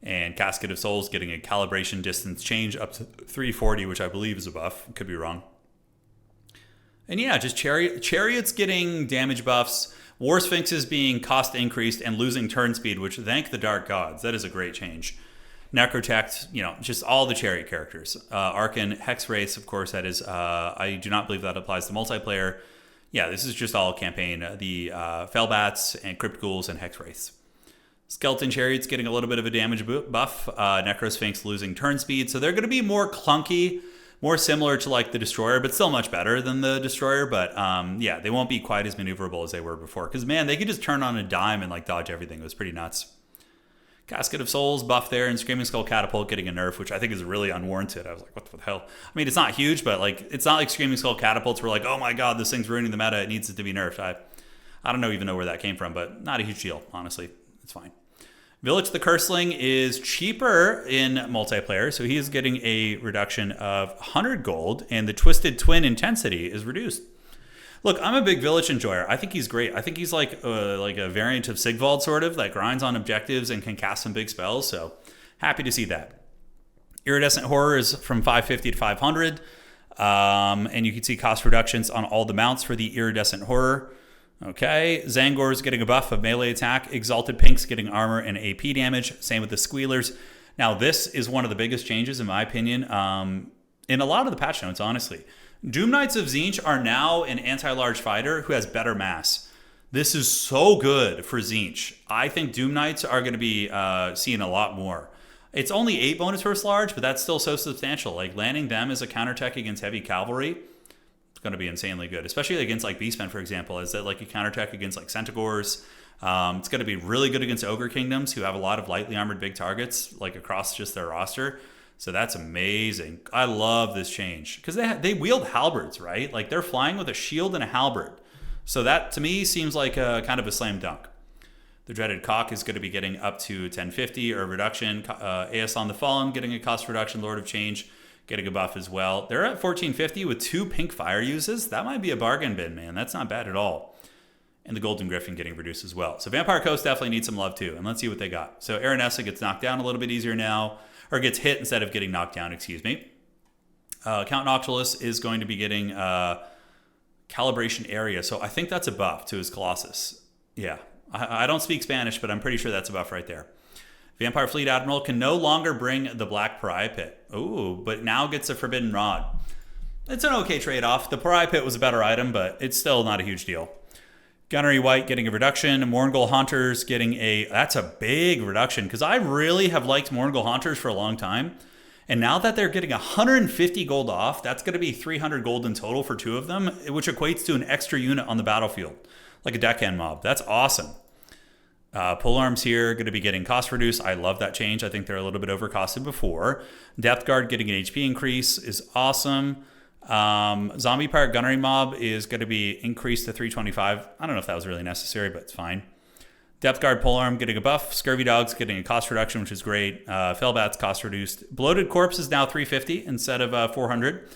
And Casket of Souls getting a calibration distance change up to 340, which I believe is a buff. Could be wrong. And yeah, just Chariots getting damage buffs. War Sphinxes being cost increased and losing turn speed, which thank the Dark Gods. That is a great change. Necrotect, just all the Chariot characters. Arkan, Hex Wraiths, of course, that is. I do not believe that applies to multiplayer. Yeah, this is just all campaign. The Fellbats and Crypt Ghouls and Hex Wraiths. Skeleton Chariots getting a little bit of a damage buff. Necrosphinx losing turn speed. So they're going to be more clunky, more similar to like the Destroyer, but still much better than the Destroyer. But yeah, they won't be quite as maneuverable as they were before. Because man, they could just turn on a dime and like dodge everything. It was pretty nuts. Casket of Souls buff there, and Screaming Skull Catapult getting a nerf, which I think is really unwarranted. I was like, what the hell? I mean, it's not huge, but like, it's not like Screaming Skull Catapults were like, oh my god, this thing's ruining the meta. It needs it to be nerfed. I don't even know where that came from, but not a huge deal, honestly. It's fine. Village the Curseling is cheaper in multiplayer, so he is getting a reduction of 100 gold, and the Twisted Twin intensity is reduced. Look, I'm a big Village enjoyer. I think he's great. I think he's like a variant of Sigvald, sort of, that grinds on objectives and can cast some big spells, so happy to see that. Iridescent Horror is from 550 to 500, and you can see cost reductions on all the mounts for the Iridescent Horror. Okay, Zangor is getting a buff of melee attack. Exalted Pink's getting armor and AP damage. Same with the Squealers. Now, this is one of the biggest changes, in my opinion, in a lot of the patch notes, honestly. Doom Knights of Tzeentch are now an anti-large fighter who has better mass. This is so good for Tzeentch. I think Doom Knights are going to be seeing a lot more. It's only 8 bonus versus large, but that's still so substantial. Like, landing them as a counterattack against heavy cavalry, going to be insanely good, especially against like Beastmen, for example. Is that like a counterattack against like Centaurs? It's going to be really good against Ogre Kingdoms, who have a lot of lightly armored big targets like across just their roster. So that's amazing. I love this change because they wield halberds, right? Like they're flying with a shield and a halberd. So that to me seems like a kind of a slam dunk. The Dreaded Cock is going to be getting up to 1050 or reduction. Aeson the Fallen getting a cost reduction. Lord of Change getting a buff as well. They're at 1450 with 2 pink fire uses. That might be a bargain bin, man. That's not bad at all. And the Golden Griffin getting reduced as well. So Vampire Coast definitely needs some love too. And let's see what they got. So Aranessa gets knocked down a little bit easier now. Or gets hit instead of getting knocked down, excuse me. Count Noctilus is going to be getting calibration area. So I think that's a buff to his Colossus. Yeah. I don't speak Spanish, but I'm pretty sure that's a buff right there. Vampire Fleet Admiral can no longer bring the Black Pariah Pit. Ooh, but now gets a Forbidden Rod. It's an okay trade-off. The Pariah Pit was a better item, but it's still not a huge deal. Gunnery White getting a reduction. Morngul Haunters getting that's a big reduction, because I really have liked Morngul Haunters for a long time. And now that they're getting 150 gold off, that's going to be 300 gold in total for 2 of them, which equates to an extra unit on the battlefield, like a deckhand mob. That's awesome. Polearms here going to be getting cost reduced. I love that change. I think they're a little bit overcosted before. Depth Guard getting an HP increase is awesome. Zombie Pirate Gunnery Mob is going to be increased to 325. I don't know if that was really necessary, but it's fine. Depth Guard Polearm getting a buff. Scurvy Dogs getting a cost reduction, which is great. Fellbats cost reduced. Bloated Corpse is now 350 instead of 400.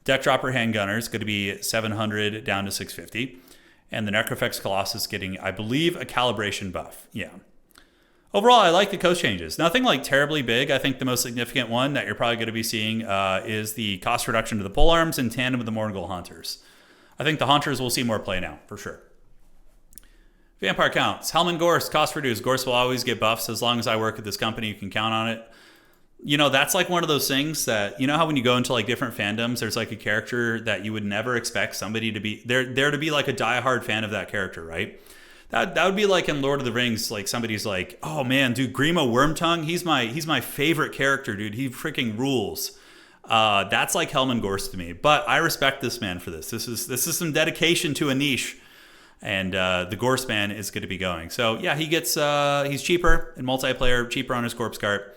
Deck Dropper Handgunner is going to be 700 down to 650. And the Necrofex Colossus getting, I believe, a calibration buff. Yeah. Overall, I like the coast changes. Nothing like terribly big. I think the most significant one that you're probably going to be seeing is the cost reduction to the polearms in tandem with the Morgul Haunters. I think the Haunters will see more play now, for sure. Vampire counts. Helman Gorse, cost reduced. Gorse will always get buffs. As long as I work at this company, you can count on it. You know, that's like one of those things that, you know how when you go into like different fandoms, there's like a character that you would never expect somebody to be, there to be like a diehard fan of that character, right? That would be like in Lord of the Rings, like somebody's like, oh man, dude, Grima Wormtongue, he's my favorite character, dude. He freaking rules. That's like Helman Gorse to me. But I respect this man for this. This is some dedication to a niche. And the Gorse man is going to be going. So yeah, he's cheaper in multiplayer, cheaper on his corpse cart.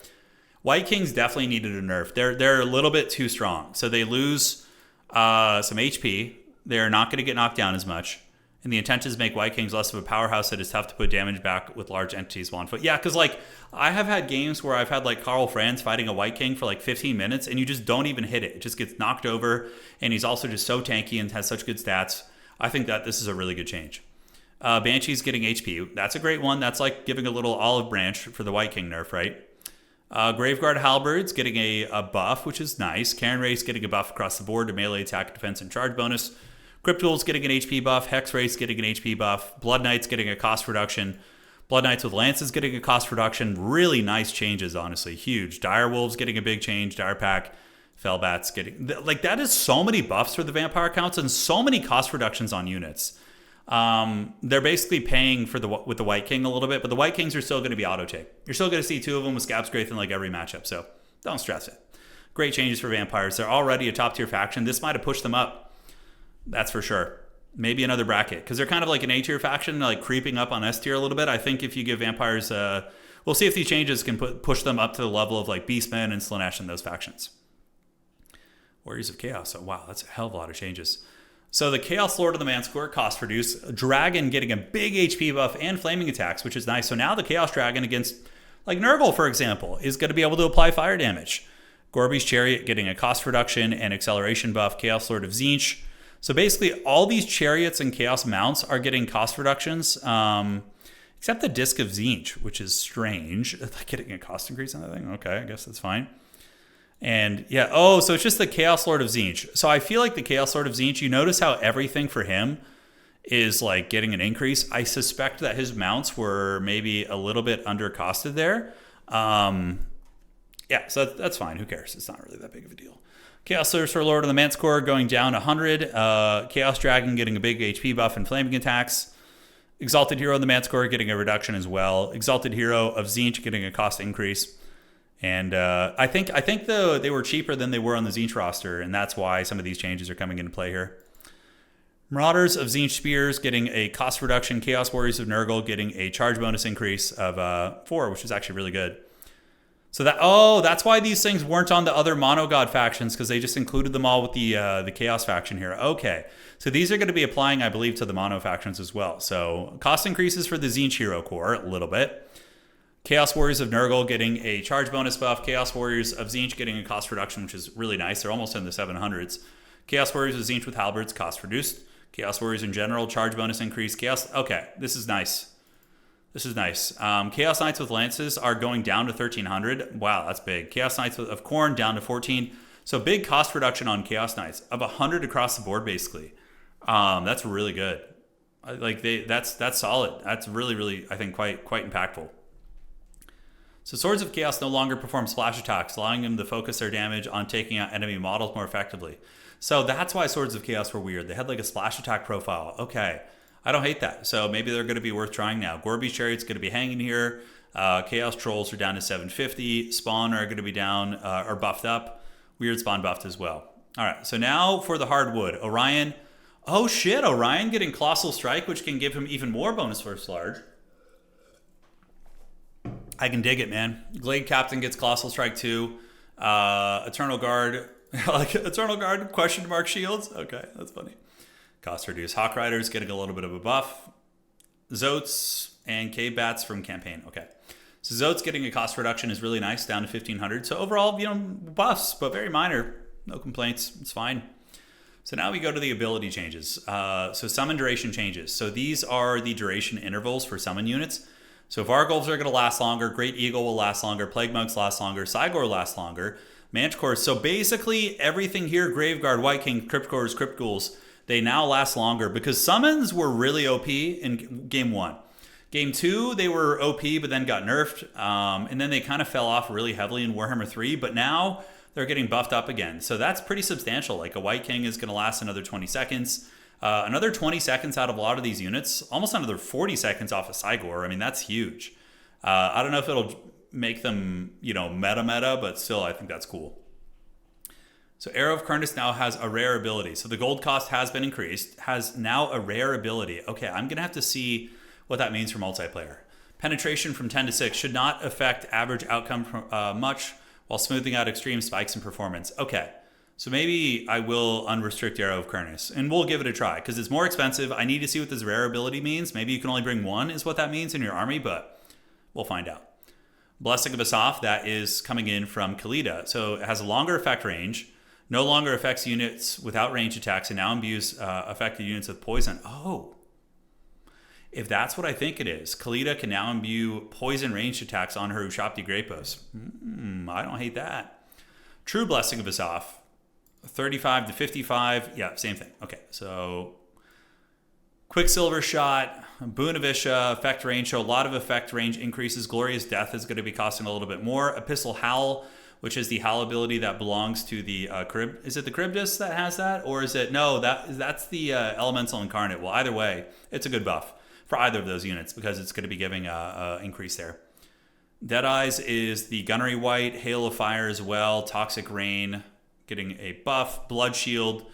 White Kings definitely needed a nerf. They're a little bit too strong. So they lose some HP. They're not going to get knocked down as much. And the intent is to make White Kings less of a powerhouse that is tough to put damage back with large entities while on foot. Yeah, because like I have had games where I've had like Carl Franz fighting a White King for like 15 minutes and you just don't even hit it. It just gets knocked over. And he's also just so tanky and has such good stats. I think that this is a really good change. Banshee's getting HP. That's a great one. That's like giving a little olive branch for the White King nerf, right? Graveguard Halberds getting a buff, which is nice. Karen Race getting a buff across the board to melee attack, defense, and charge bonus. Cryptol's getting an HP buff. Hex Race getting an HP buff. Blood Knights getting a cost reduction. Blood Knights with Lances getting a cost reduction. Really nice changes, honestly. Huge. Dire Wolves getting a big change. Dire Pack. Fellbats getting... Like, that is so many buffs for the Vampire counts and so many cost reductions on units. They're basically paying for with the White King a little bit, but the White Kings are still going to be auto-take. You're still going to see two of them with Scab Scrape in like every matchup, so don't stress it. Great changes for Vampires. They're already a top-tier faction. This might have pushed them up. That's for sure. Maybe another bracket, because they're kind of like an A-tier faction, like creeping up on S-tier a little bit. I think if you give Vampires, we'll see if these changes can push them up to the level of like Beastmen and Slaanesh and those factions. Warriors of Chaos. Oh, wow, that's a hell of a lot of changes. So the Chaos Lord of the Manticore, cost reduced. Dragon getting a big HP buff and flaming attacks, which is nice. So now the Chaos Dragon against, like Nurgle, for example, is going to be able to apply fire damage. Gorby's Chariot getting a cost reduction and acceleration buff. Chaos Lord of Tzeentch. So basically, all these chariots and chaos mounts are getting cost reductions, except the Disc of Tzeentch, which is strange. Getting a cost increase on that thing? Okay, I guess that's fine. And yeah, oh, so it's just the Chaos Lord of Tzeentch. So I feel like the Chaos Lord of Tzeentch, you notice how everything for him is like getting an increase. I suspect that his mounts were maybe a little bit undercosted there. Yeah, so that's fine. Who cares? It's not really that big of a deal. Chaos Sorcerer Lord of the Manticore going down 100. Chaos Dragon getting a big HP buff and flaming attacks. Exalted Hero of the Manticore getting a reduction as well. Exalted Hero of Tzeentch getting a cost increase. And I think they were cheaper than they were on the Tzeentch roster, and that's why some of these changes are coming into play here. Marauders of Tzeentch Spears getting a cost reduction. Chaos Warriors of Nurgle getting a charge bonus increase of 4, which is actually really good. So that's why these things weren't on the other Mono God factions, because they just included them all with the Chaos faction here. Okay, so these are going to be applying, I believe, to the Mono factions as well. So cost increases for the Tzeentch Hero Core a little bit. Chaos Warriors of Nurgle getting a charge bonus buff. Chaos Warriors of Tzeentch getting a cost reduction, which is really nice. They're almost in the 700s. Chaos Warriors of Tzeentch with Halberds, cost reduced. Chaos Warriors in general, charge bonus increase. Okay, this is nice. This is nice. Chaos Knights with Lances are going down to 1,300. Wow, that's big. Chaos Knights of Khorne down to 14. So big cost reduction on Chaos Knights of 100 across the board, basically. That's really good. That's solid. That's really, really, I think, quite impactful. So Swords of Chaos no longer perform splash attacks, allowing them to focus their damage on taking out enemy models more effectively. So that's why Swords of Chaos were weird. They had like a splash attack profile. Okay. I don't hate that. So maybe they're going to be worth trying now. Gorby's Chariot's going to be hanging here. Chaos Trolls are down to 750. Spawn are going to be down or buffed up. Weird Spawn buffed as well. All right, so now for the hardwood. Orion. Oh shit, Orion getting Colossal Strike, which can give him even more bonus first large. I can dig it, man. Glade Captain gets Colossal Strike too. Eternal Guard. Like Eternal Guard, question mark shields. Okay, that's funny. Cost reduce. Hawk Riders getting a little bit of a buff. Zotes and Cave Bats from campaign. Okay. So Zotes getting a cost reduction is really nice, down to 1,500. So overall, buffs, but very minor. No complaints. It's fine. So now we go to the ability changes. So summon duration changes. So these are the duration intervals for summon units. So Vargulfs are going to last longer. Great Eagle will last longer. Plague Monks last longer. Cygor lasts longer. Manticores. So basically everything here, Graveguard, White King, Crypt Cores, Crypt Ghouls, they now last longer because summons were really OP in game 1. Game 2, they were OP, but then got nerfed. And then they kind of fell off really heavily in Warhammer 3. But now they're getting buffed up again. So that's pretty substantial. Like a White King is going to last another 20 seconds. Another 20 seconds out of a lot of these units. Almost another 40 seconds off of Cygor. I mean, that's huge. I don't know if it'll make them, meta, but still, I think that's cool. So Arrow of Kernus now has a rare ability. So the gold cost has been increased, has now a rare ability. Okay, I'm going to have to see what that means for multiplayer. Penetration from 10 to 6 should not affect average outcome much while smoothing out extreme spikes in performance. Okay, so maybe I will unrestrict Arrow of Kernus, and we'll give it a try, because it's more expensive. I need to see what this rare ability means. Maybe you can only bring one is what that means in your army, but we'll find out. Blessing of Asaf, that is coming in from Khalida. So it has a longer effect range, no longer affects units without range attacks, and now imbues affected units with poison. Oh, if that's what I think it is, Khalida can now imbue poison ranged attacks on her Ushabti Grapos. I don't hate that. True Blessing of Asaf, 35 to 55. Yeah, same thing. Okay, so Quicksilver Shot, Boon of Isha, effect range. So a lot of effect range increases. Glorious Death is going to be costing a little bit more. Epistle Howl, which is the Howl ability that belongs to the Is it the Charybdis that has that? Or is it... No, that's the Elemental Incarnate. Well, either way, it's a good buff for either of those units because it's going to be giving a increase there. Deadeyes is the Gunnery White, Hail of Fire as well, Toxic Rain getting a buff, Blood Shield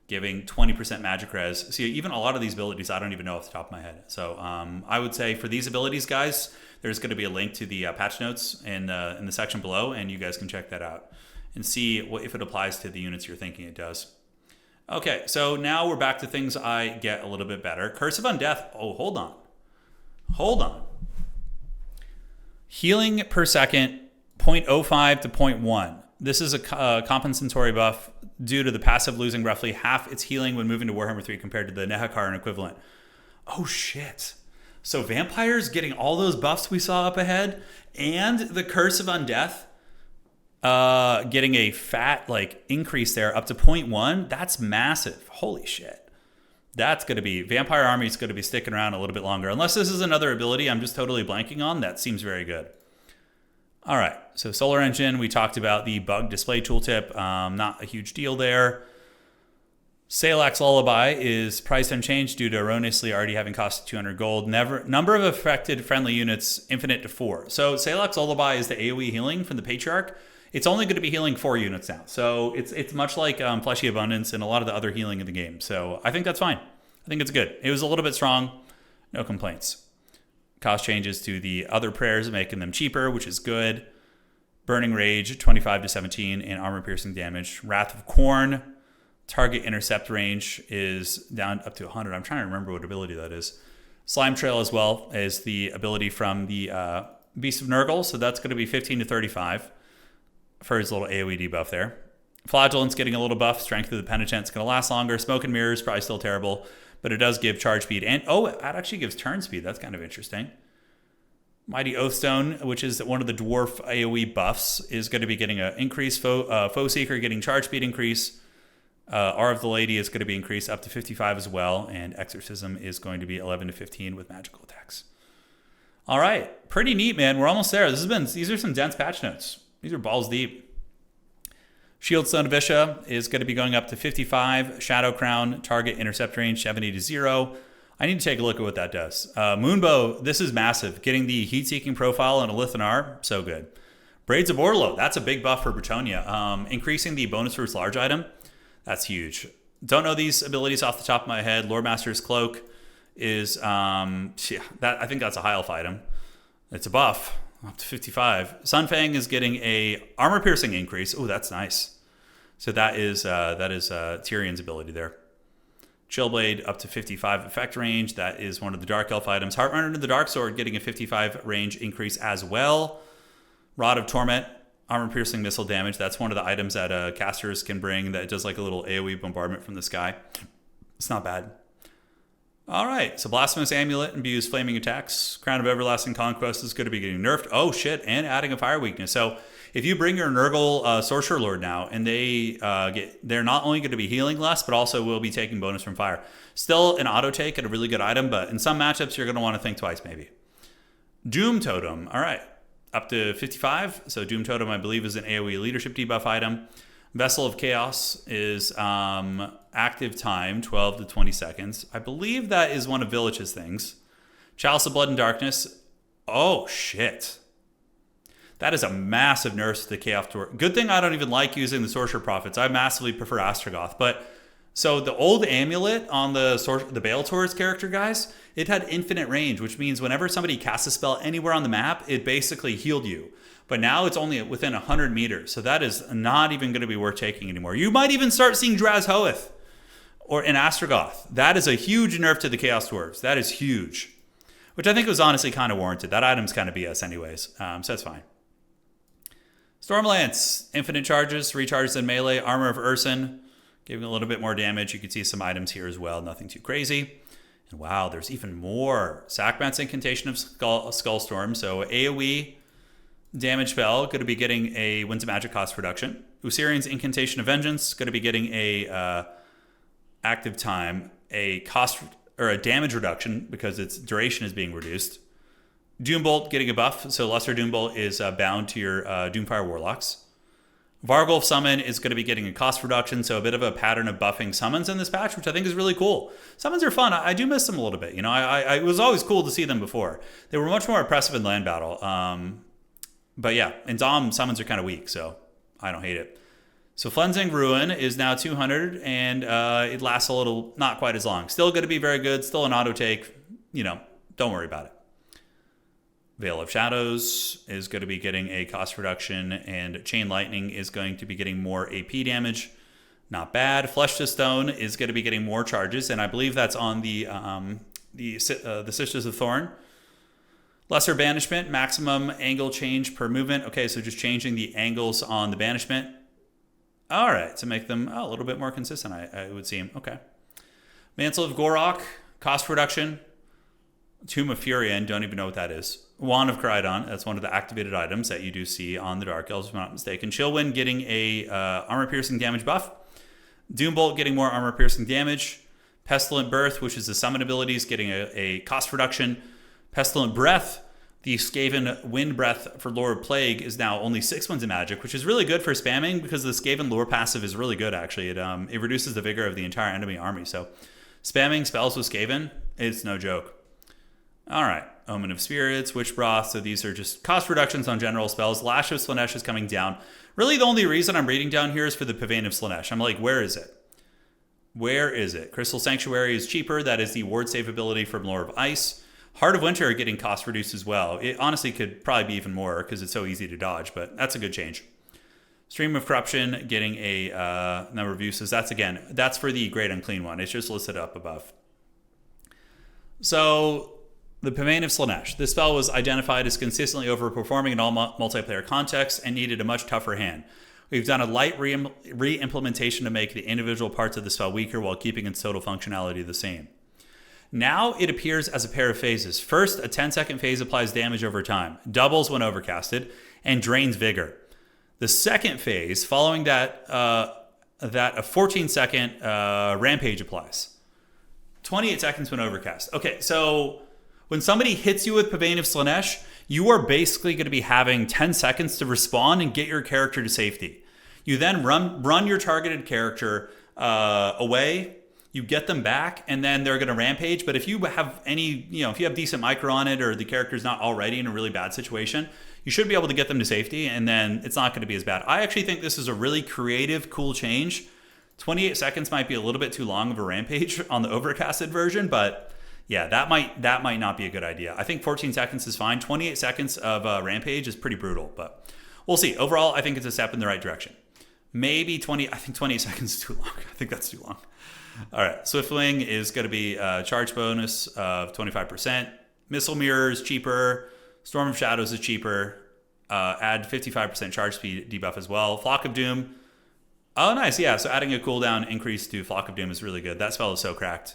giving 20% magic res. See, even a lot of these abilities I don't even know off the top of my head. So I would say for these abilities, guys, there's going to be a link to the patch notes in the section below, and you guys can check that out and see if it applies to the units you're thinking it does. Okay, so now we're back to things I get a little bit better. Curse of Undeath. Oh, hold on. Healing per second, 0.05 to 0.1. This is a compensatory buff due to the passive losing roughly half its healing when moving to Warhammer 3 compared to the Nehakaran equivalent. Oh, shit. So vampires getting all those buffs we saw up ahead, and the Curse of Undeath getting a fat increase there up to 0.1. That's massive. Holy shit. That's going to be... Vampire Army's going to be sticking around a little bit longer. Unless this is another ability I'm just totally blanking on. That seems very good. All right. So Solar Engine, we talked about the bug display tooltip. Not a huge deal there. Salak's Lullaby is priced unchanged due to erroneously already having cost 200 gold. Number of affected friendly units, infinite to 4. So Salak's Lullaby is the AoE healing from the Patriarch. It's only going to be healing 4 units now. So it's much like Fleshy Abundance and a lot of the other healing in the game. So I think that's fine. I think it's good. It was a little bit strong. No complaints. Cost changes to the other prayers, making them cheaper, which is good. Burning Rage, 25 to 17, and armor piercing damage. Wrath of Corn, target intercept range is down up to 100. I'm trying to remember what ability that is. Slime Trail as well is the ability from the Beast of Nurgle, so that's going to be 15 to 35 for his little AoE debuff there. Flagellant's getting a little buff. Strength of the Penitent's going to last longer. Smoke and Mirrors, probably still terrible, but it does give charge speed. And, it actually gives turn speed. That's kind of interesting. Mighty Oathstone, which is one of the dwarf AoE buffs, is going to be getting an increase. Foe Seeker getting charge speed increase. R of the Lady is going to be increased up to 55 as well. And Exorcism is going to be 11 to 15 with magical attacks. All right. Pretty neat, man. We're almost there. These are some dense patch notes. These are balls deep. Shieldstone of Isha is going to be going up to 55. Shadow Crown, target intercept range 70 to 0. I need to take a look at what that does. Moonbow, this is massive. Getting the heat-seeking profile on a Lithanar, so good. Braids of Orlo, that's a big buff for Bretonia. Increasing the bonus for its large item, that's huge. Don't know these abilities off the top of my head. Lordmaster's Cloak is, I think that's a high elf item. It's a buff, up to 55. Sunfang is getting a armor piercing increase. Oh, that's nice. So that is Tyrion's ability there. Chillblade up to 55 effect range. That is one of the Dark Elf items. Heartrunner to the Dark Sword getting a 55 range increase as well. Rod of Torment, armor-piercing missile damage. That's one of the items that casters can bring that does like a little AoE bombardment from the sky. It's not bad. All right, so Blasphemous Amulet imbues flaming attacks. Crown of Everlasting Conquest is going to be getting nerfed. Oh, shit, and adding a fire weakness. So if you bring your Nurgle Sorcerer Lord now, and they're not only going to be healing less, but also will be taking bonus from fire. Still an auto take and a really good item, but in some matchups, you're going to want to think twice maybe. Doom Totem, all right, up to 55. So Doom Totem, I believe, is an AoE leadership debuff item. Vessel of Chaos is active time, 12 to 20 seconds. I believe that is one of Village's things. Chalice of Blood and Darkness. Oh, shit. That is a massive nerf to the Chaos Tour. Good thing I don't even like using the Sorcerer Prophets. I massively prefer Astrogoth. But so the old amulet on the Bale Tour's character, guys, it had infinite range, which means whenever somebody casts a spell anywhere on the map, it basically healed you. But now it's only within 100 meters. So that is not even going to be worth taking anymore. You might even start seeing Draz Hoeth or an Astrogoth. That is a huge nerf to the Chaos Dwarves. That is huge. Which I think was honestly kind of warranted. That item's kind of BS anyways. So that's fine. Stormlance, infinite charges, recharges in melee, Armor of Urson, giving a little bit more damage. You can see some items here as well, nothing too crazy. And wow, there's even more. Sackman's Incantation of Skullstorm, so AoE damage spell, going to be getting a Winds of Magic cost reduction. Usirian's Incantation of Vengeance, going to be getting a active time, a cost or a damage reduction because its duration is being reduced. Doombolt getting a buff, so Lesser Doombolt is bound to your Doomfire Warlocks. Vargulf Summon is going to be getting a cost reduction, so a bit of a pattern of buffing summons in this patch, which I think is really cool. Summons are fun. I do miss them a little bit. You know, it was always cool to see them before. They were much more oppressive in land battle. But yeah, in Dom, summons are kind of weak, so I don't hate it. So Flensing Ruin is now 200, and it lasts a little, not quite as long. Still going to be very good, still an auto take. You know, don't worry about it. Veil of Shadows is going to be getting a cost reduction, and Chain Lightning is going to be getting more AP damage. Not bad. Flesh to Stone is going to be getting more charges, and I believe that's on the Sisters of Thorn. Lesser Banishment, maximum angle change per movement. Okay, so just changing the angles on the banishment. All right, to make them a little bit more consistent, I would seem. Okay. Mantle of Gorok, cost reduction. Tomb of Furion, don't even know what that is. Wand of Crydon, that's one of the activated items that you do see on the Dark Elves, if I'm not mistaken. Chillwind getting a armor-piercing damage buff. Doombolt getting more armor-piercing damage. Pestilent Birth, which is the summon abilities, getting a cost reduction. Pestilent Breath, the Skaven Wind Breath for Lord Plague, is now only 6 wins of magic, which is really good for spamming because the Skaven lore passive is really good, actually. It reduces the vigor of the entire enemy army. So spamming spells with Skaven, it's no joke. All right. Omen of Spirits, Witch Broth. So these are just cost reductions on general spells. Lash of Slaanesh is coming down. Really, the only reason I'm reading down here is for the Pavane of Slaanesh. I'm like, where is it? Where is it? Crystal Sanctuary is cheaper. That is the ward save ability from Lore of Ice. Heart of Winter are getting cost reduced as well. It honestly could probably be even more because it's so easy to dodge, but that's a good change. Stream of Corruption getting a number of uses. That's for the Great Unclean one. It's just listed up above. So the Pavane of Slaanesh. This spell was identified as consistently overperforming in all multiplayer contexts and needed a much tougher hand. We've done a light re-implementation to make the individual parts of the spell weaker while keeping its total functionality the same. Now it appears as a pair of phases. First, a 10-second phase applies damage over time, doubles when overcasted, and drains vigor. The second phase, following that a 14-second rampage applies. 28 seconds when overcast. Okay, so when somebody hits you with Pavane of Slaanesh, you are basically going to be having 10 seconds to respawn and get your character to safety. You then run your targeted character away, you get them back, and then they're going to rampage. But if you have if you have decent micro on it or the character's not already in a really bad situation, you should be able to get them to safety, and then it's not going to be as bad. I actually think this is a really creative, cool change. 28 seconds might be a little bit too long of a rampage on the overcasted version, but yeah, that might not be a good idea. I think 14 seconds is fine. 28 seconds of rampage is pretty brutal, but we'll see. Overall, I think it's a step in the right direction. Maybe 20. I think 28 seconds is too long. I think that's too long. All right, Swiftwing is going to be a charge bonus of 25%. Missile Mirrors cheaper. Storm of Shadows is cheaper. Add 55% charge speed debuff as well. Flock of Doom. Oh, nice. Yeah, so adding a cooldown increase to Flock of Doom is really good. That spell is so cracked.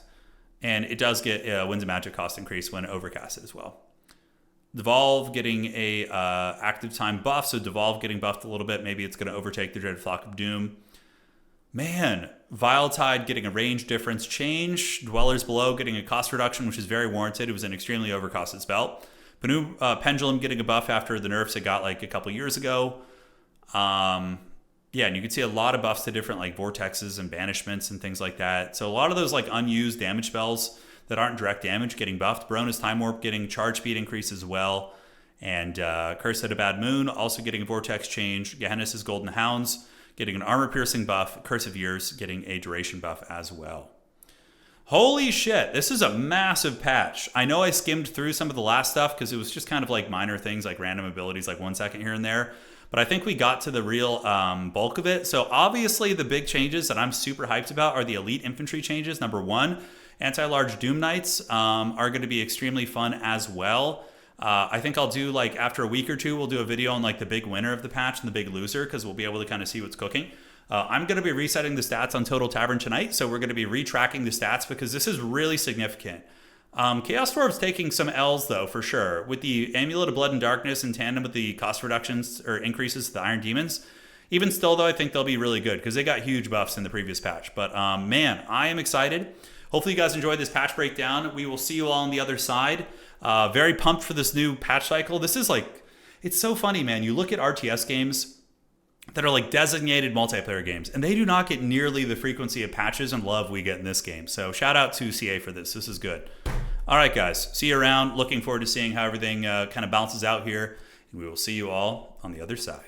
And it does get Winds of Magic cost increase when overcasted as well. Devolve getting a active time buff, so Devolve getting buffed a little bit. Maybe it's going to overtake the dreaded Flock of Doom. Man, Vile Tide getting a range difference change. Dwellers Below getting a cost reduction, which is very warranted. It was an extremely overcosted spell. Pendulum getting a buff after the nerfs it got like a couple years ago. Yeah, and you can see a lot of buffs to different like vortexes and banishments and things like that. So a lot of those like unused damage spells that aren't direct damage getting buffed. Barona's Time Warp getting charge speed increase as well. And Curse at a Bad Moon also getting a vortex change. Gehenna's Golden Hounds getting an armor piercing buff. Curse of Years getting a duration buff as well. Holy shit, this is a massive patch. I know I skimmed through some of the last stuff because it was just kind of like minor things like random abilities like 1 second here and there. But I think we got to the real bulk of it. So obviously the big changes that I'm super hyped about are the elite infantry changes. Number one, anti-large Doom Knights are going to be extremely fun as well. I think I'll do like after a week or two, we'll do a video on like the big winner of the patch and the big loser because we'll be able to kind of see what's cooking. I'm going to be resetting the stats on Total Tavern tonight. So we're going to be retracking the stats because this is really significant. Chaos Dwarf's taking some L's though, for sure. With the Amulet of Blood and Darkness in tandem with the cost reductions or increases to the Iron Demons. Even still though, I think they'll be really good because they got huge buffs in the previous patch. But man, I am excited. Hopefully you guys enjoyed this patch breakdown. We will see you all on the other side. Very pumped for this new patch cycle. This is like, it's so funny, man. You look at RTS games that are like designated multiplayer games, and they do not get nearly the frequency of patches and love we get in this game. So shout out to CA for this. This is good. All right, guys. See you around. Looking forward to seeing how everything kind of bounces out here. And we will see you all on the other side.